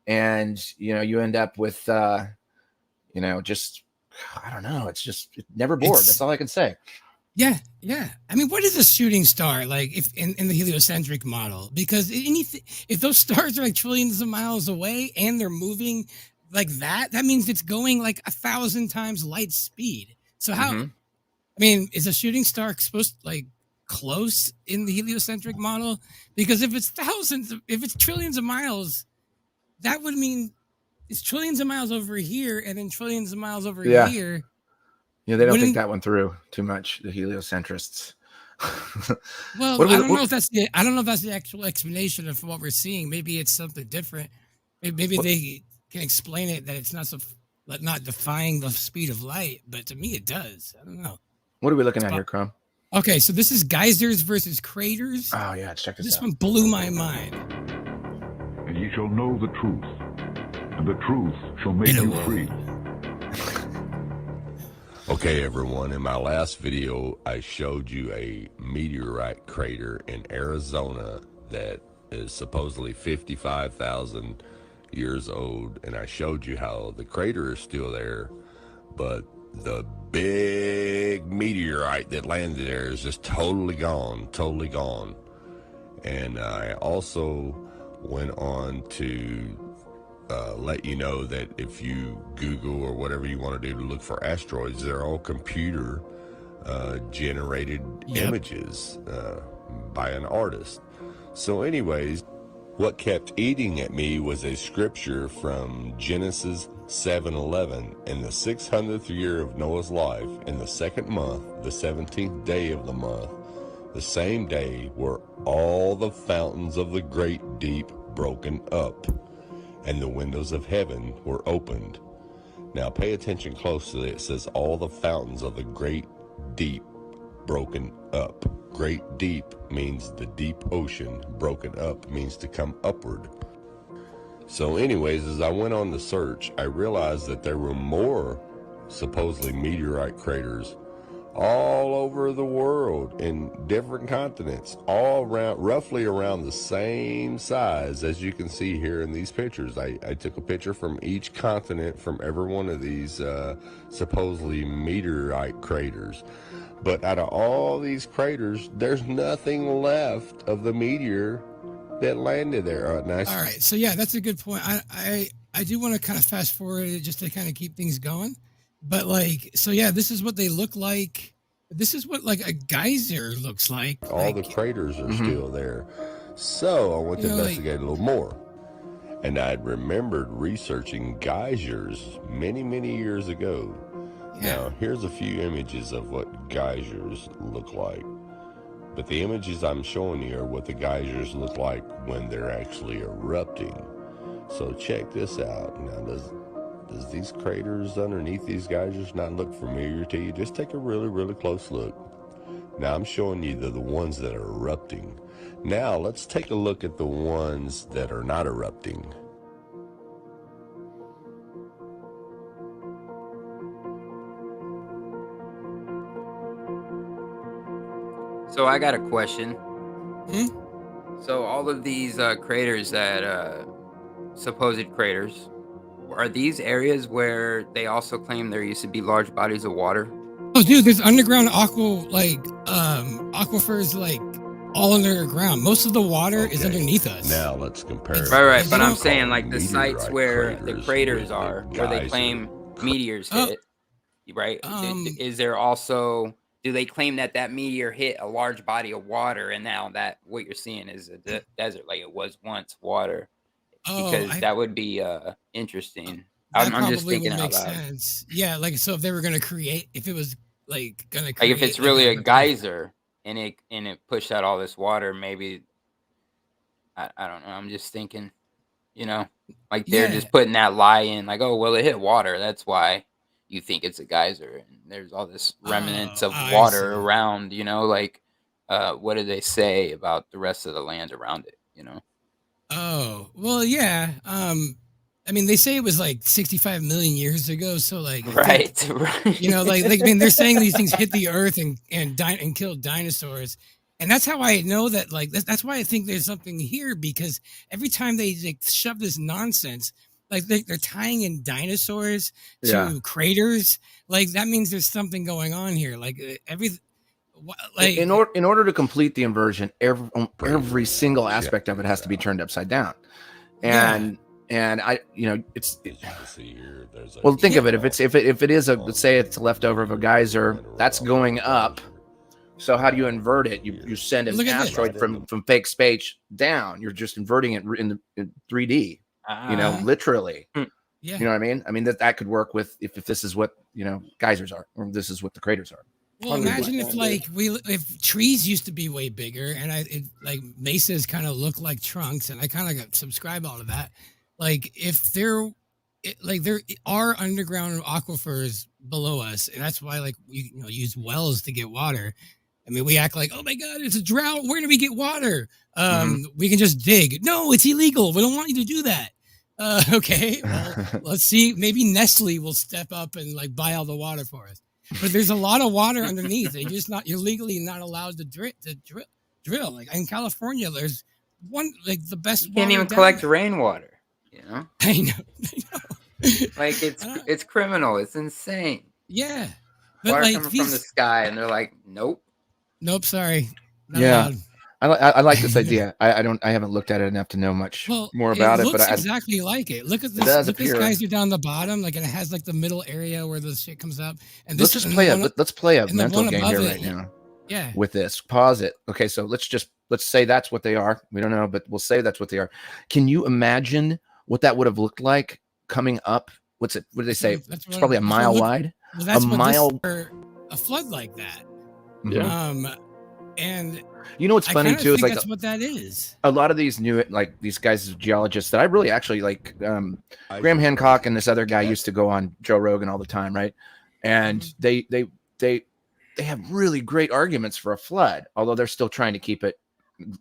And you know, you end up with you know, just I don't know, it's never bored. That's all I can say. Yeah. I mean, what is a shooting star like if in the heliocentric model? Because if those stars are like trillions of miles away and they're moving like that means it's going like 1,000 times light speed. So how? I mean, is a shooting star supposed to like close in the heliocentric model? Because if it's trillions of miles, that would mean it's trillions of miles over here and then trillions of miles over here. Yeah, they don't think that one through too much, the heliocentrists. Well, I don't know if that's the actual explanation of what we're seeing. Maybe it's something different. Maybe they can explain it that it's not defying the speed of light, but to me it does. I don't know. What are we looking at here, Chrome? Okay, so this is geysers versus craters. Oh yeah, check this out. This one blew my mind. And ye shall know the truth, and the truth shall make you free. Okay, everyone, in my last video, I showed you a meteorite crater in Arizona that is supposedly 55,000 years old, and I showed you how the crater is still there, but the big meteorite that landed there is just totally gone. And I also went on to let you know that if you Google or whatever you want to do to look for asteroids, they're all computer generated images by an artist. So anyways, what kept eating at me was a scripture from Genesis 7:11. In the 600th year of Noah's life, in the second month, the 17th day of the month, the same day were all the fountains of the great deep broken up, and the windows of heaven were opened. Now pay attention closely. It says all the fountains of the great deep broken up. Great deep means the deep ocean. Broken up means to come upward. So anyways, as I went on the search, I realized that there were more supposedly meteorite craters all over the world in different continents, all around, roughly around the same size as you can see here in these pictures. I took a picture from each continent from every one of these supposedly meteorite craters. But out of all these craters, there's nothing left of the meteor that landed there. Nice. All right, so yeah, that's a good point. I do want to kind of fast forward it just to kind of keep things going. But like, so yeah, this is what they look like. This is what like a geyser looks like. All the craters are still there. So I went to investigate a little more. And I'd remembered researching geysers many, many years ago. Yeah. Now, here's a few images of what geysers look like. But the images I'm showing you are what the geysers look like when they're actually erupting. So check this out. Now, does these craters underneath these geysers not look familiar to you? Just take a really, really close look. Now, I'm showing you the ones that are erupting. Now, let's take a look at the ones that are not erupting. So I got a question. So all of these craters that supposed craters, are these areas where they also claim there used to be large bodies of water? Oh, dude, there's underground aquifers like all underground. Most of the water is underneath us. Now let's compare. Right. But I'm saying like the sites where the craters are, where they claim meteors hit. Right? Is there also? Do they claim that meteor hit a large body of water, and now that what you're seeing is a desert, like it was once water? Because that would be interesting. I'm just thinking out loud. Sense. Yeah, like so if they were gonna create, if it was like gonna create, like if it's really a geyser and it pushed out all this water, maybe I don't know. I'm just thinking, like they're just putting that lie in, like, oh well, it hit water, that's why you think it's a geyser, and there's all this remnants of water around, like what do they say about the rest of the land around it, Oh, well, yeah. I mean, they say it was like 65 million years ago. So like, right. I mean, they're saying these things hit the earth and killed dinosaurs. And that's how I know that, like, that's why I think there's something here, because every time they shove this nonsense, like they're tying in dinosaurs to craters, like that means there's something going on here. Like in order to complete the inversion, every single aspect of it has to be turned upside down, and I, it's well, think of it. If it is let's say it's a leftover of a geyser, that's going up. So how do you invert it? You send an asteroid from fake space down. You're just inverting it in 3D. Literally. Yeah. You know what I mean? I mean that could work with if this is what geysers are, or this is what the craters are. Well, imagine if trees used to be way bigger, and like mesas kind of look like trunks, and I kind of subscribe all of that. Like if there are underground aquifers below us, and that's why like we use wells to get water. I mean, we act like, oh my God, it's a drought. Where do we get water? We can just dig. No, it's illegal. We don't want you to do that. Okay, well, let's see. Maybe Nestle will step up and like buy all the water for us. But there's a lot of water underneath. You're legally not allowed to drill. Like in California, there's one like the best. You can't even collect rainwater. I know. Like it's criminal. It's insane. Yeah. But water coming from the sky, and they're like, nope. Sorry. Not allowed. I like this idea. I haven't looked at it enough to know much more about it. But exactly like it. Look at this. Look, these guys are down the bottom, like, and it has like the middle area where the shit comes up. And let's play a mental game here right now. Yeah. With this, pause it. Okay, so let's say that's what they are. We don't know, but we'll say that's what they are. Can you imagine what that would have looked like coming up? What did they say? It's probably a mile wide. Well, that's a mile. A flood like that. Yeah. And what's funny too is like that's what that is. A lot of these these guys, geologists that I really actually like, Graham Hancock and this other guy used to go on Joe Rogan all the time, right? And they have really great arguments for a flood, although they're still trying to keep it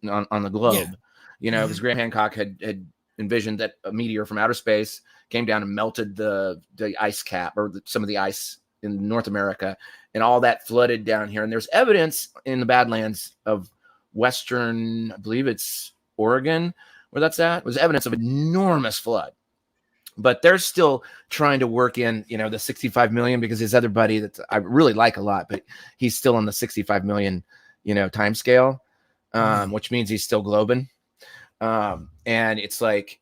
on the globe. Because Graham Hancock had envisioned that a meteor from outer space came down and melted the ice cap or some of the ice in North America, and all that flooded down here. And there's evidence in the Badlands of Western, I believe it's Oregon, where that's at, was evidence of enormous flood. But they're still trying to work in, the 65 million, because his other buddy that I really like a lot, but he's still on the 65 million, time scale, which means he's still globing. And it's like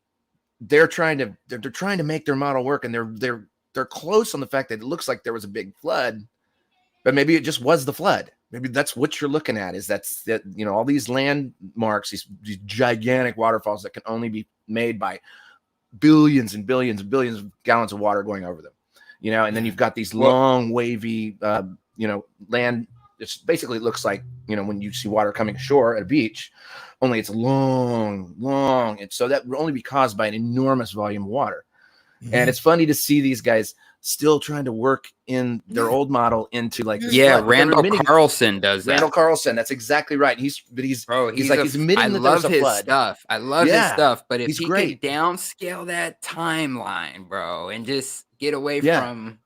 they're trying to make their model work, and they're they're close on the fact that it looks like there was a big flood, but maybe it just was the flood. Maybe that's what you're looking at, is that's that, you know, all these landmarks, these gigantic waterfalls that can only be made by billions and billions and billions of gallons of water going over them, you know, and then you've got these long wavy, you know, land. It basically looks like, you know, when you see water coming ashore at a beach, only it's long. And so that would only be caused by an enormous volume of water. Mm-hmm. And it's funny to see these guys still trying to work in their old model into like, Randall Carlson does that. Randall Carlson, that's exactly right. He's admitting that there's a flood. Stuff. I love his stuff, but if he could downscale that timeline, bro, and just get away from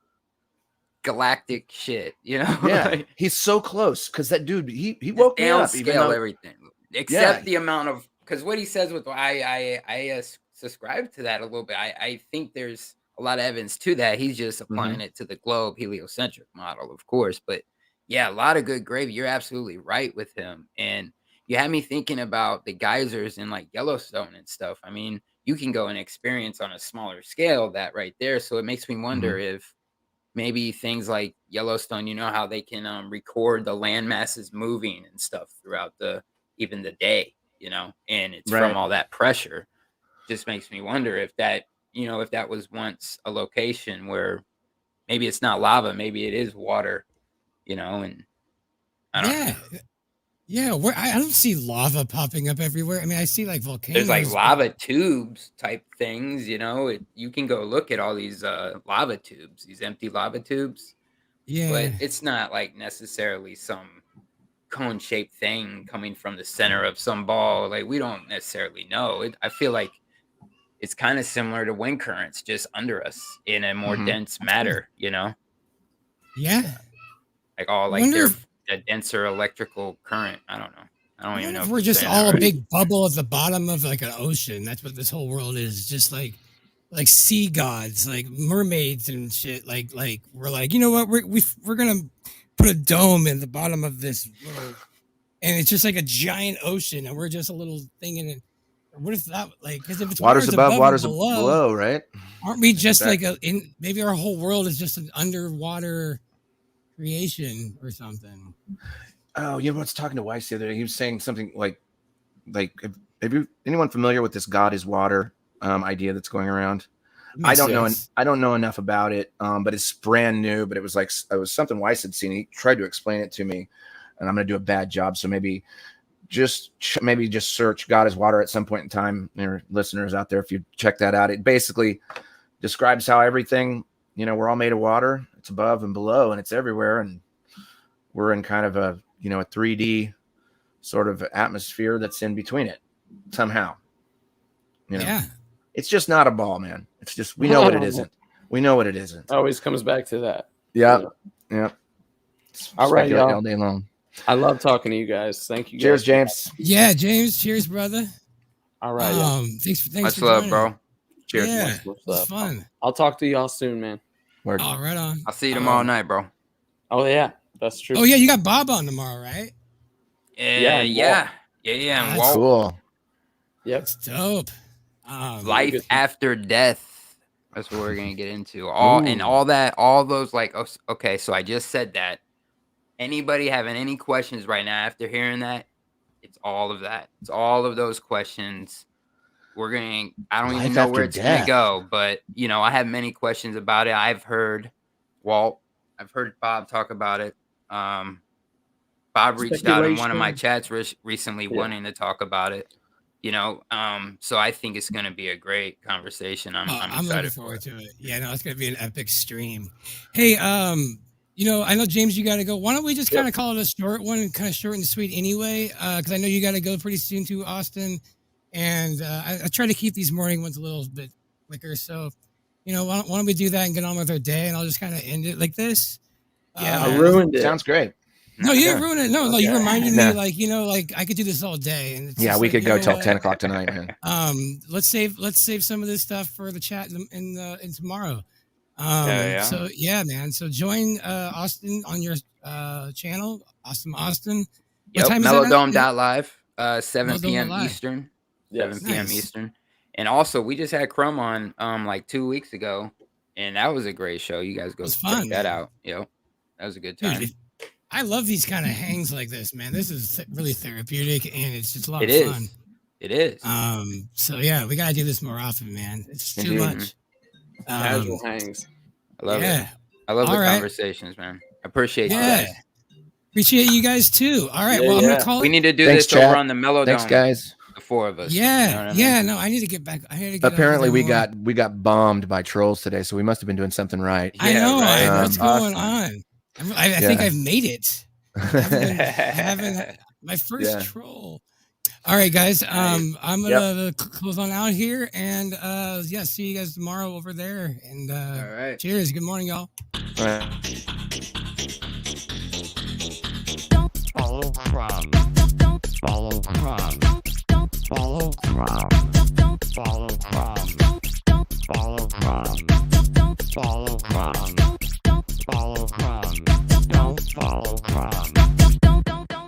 galactic shit, you know? Yeah, he's so close, because that dude, he woke me up. Downscale everything, except the amount of, because what he says with I subscribe to that a little bit. I think there's a lot of evidence to that. He's just applying it to the globe heliocentric model, of course. But yeah, a lot of good gravy. You're absolutely right with him. And you had me thinking about the geysers in like Yellowstone and stuff. I mean, you can go and experience on a smaller scale that right there. So it makes me wonder if maybe things like Yellowstone, you know, how they can record the land masses moving and stuff throughout even the day, you know, and it's from all that pressure. Just makes me wonder if that, you know, if that was once a location where maybe it's not lava, maybe it is water, you know, and I don't know. Yeah, I don't see lava popping up everywhere. I mean, I see like volcanoes. There's like lava tubes type things, you know. You can go look at all these lava tubes, these empty lava tubes. Yeah. But it's not like necessarily some cone-shaped thing coming from the center of some ball. Like, we don't necessarily know. I feel like it's kind of similar to wind currents just under us in a more dense matter, you know? Yeah. Like all like a denser electrical current. I don't know. I don't even know. If we're just all a big bubble at the bottom of like an ocean. That's what this whole world is. Just like sea gods, like mermaids and shit. Like we're like, you know what? We're gonna put a dome in the bottom of this world, and it's just like a giant ocean, and we're just a little thing in it. What if that, like, because if it's water's above, water's below, right? Aren't we just maybe our whole world is just an underwater creation or something? Oh, you know, I was talking to Weiss the other day. He was saying something like, anyone familiar with this God is water idea that's going around? I don't know enough about it, but it's brand new. But it was something Weiss had seen. He tried to explain it to me, and I'm going to do a bad job. So maybe just search God is water at some point in time. Your listeners out there, if you check that out, it basically describes how everything, you know, we're all made of water. It's above and below, and it's everywhere, and we're in kind of a 3D sort of atmosphere that's in between it somehow. You know? Yeah. It's just not a ball, man. It's just, we know what it isn't. We know what it isn't. Always comes back to that. Yeah. Yeah. All right, y'all. All day long. I love talking to you guys. Thank you. Cheers, James. Yeah, James. Cheers, brother. All right. Thanks much for love, bro. Cheers. Yeah, it was fun. I'll talk to y'all soon, man. Word. Oh, right on. I'll see you tomorrow night, bro. Oh yeah, that's true. Oh yeah, you got Bob on tomorrow, right? Yeah. That's cool. Yep, that's dope. Life after death. That's what we're gonna get into. All those like. Okay, so I just said that. Anybody having any questions right now after hearing that? It's all of that. It's all of those questions. I don't even know where it's going to go, but, you know, I have many questions about it. I've heard Walt. I've heard Bob talk about it. Bob reached out in one of my chats recently wanting to talk about it, you know. So I think it's going to be a great conversation. I'm excited looking forward to it. Yeah, no, it's going to be an epic stream. Hey, you know, I know, James, you got to go. Why don't we just kind of call it a short one, kind of short and sweet anyway, because I know you got to go pretty soon to Austin. And I try to keep these morning ones a little bit quicker. So, you know, why don't we do that and get on with our day? And I'll just kind of end it like this. Yeah, I ruined it. Sounds great. No, you didn't ruin it. No, you reminded me, like, you know, like I could do this all day. And it's we could go till 10 o'clock tonight, man. Let's save some of this stuff for the chat in tomorrow. So yeah, man. So join Austin on your channel, Austin. What time is mellowdome.live, 7 p.m. Eastern. 7 p.m. Eastern. And also, we just had Crumb on like 2 weeks ago, And that was a great show. You guys go check that out. That was a good time. Dude, I love these kind of hangs like this, man. This is really therapeutic, and it's just a lot of fun. It is. So yeah, we gotta do this more often, man. It's too much. Casual hangs. I love it. I love the conversations, man. I appreciate you guys. Appreciate you guys too. All right. Well, I'm gonna call. We need to do this over on the Mellowdome. Thanks, guys. The four of us. Yeah. You know what I mean? No, I need to get back. Apparently, we got bombed by trolls today, so we must have been doing something right. I know. Right. What's going on? I think I've made it. I haven't my first troll. All right, guys. I'm gonna close on out here, and see you guys tomorrow over there. And all right, cheers. Good morning, y'all. All right. Follow from. Follow from. Follow from. Follow from. Follow from. Follow from. Follow from.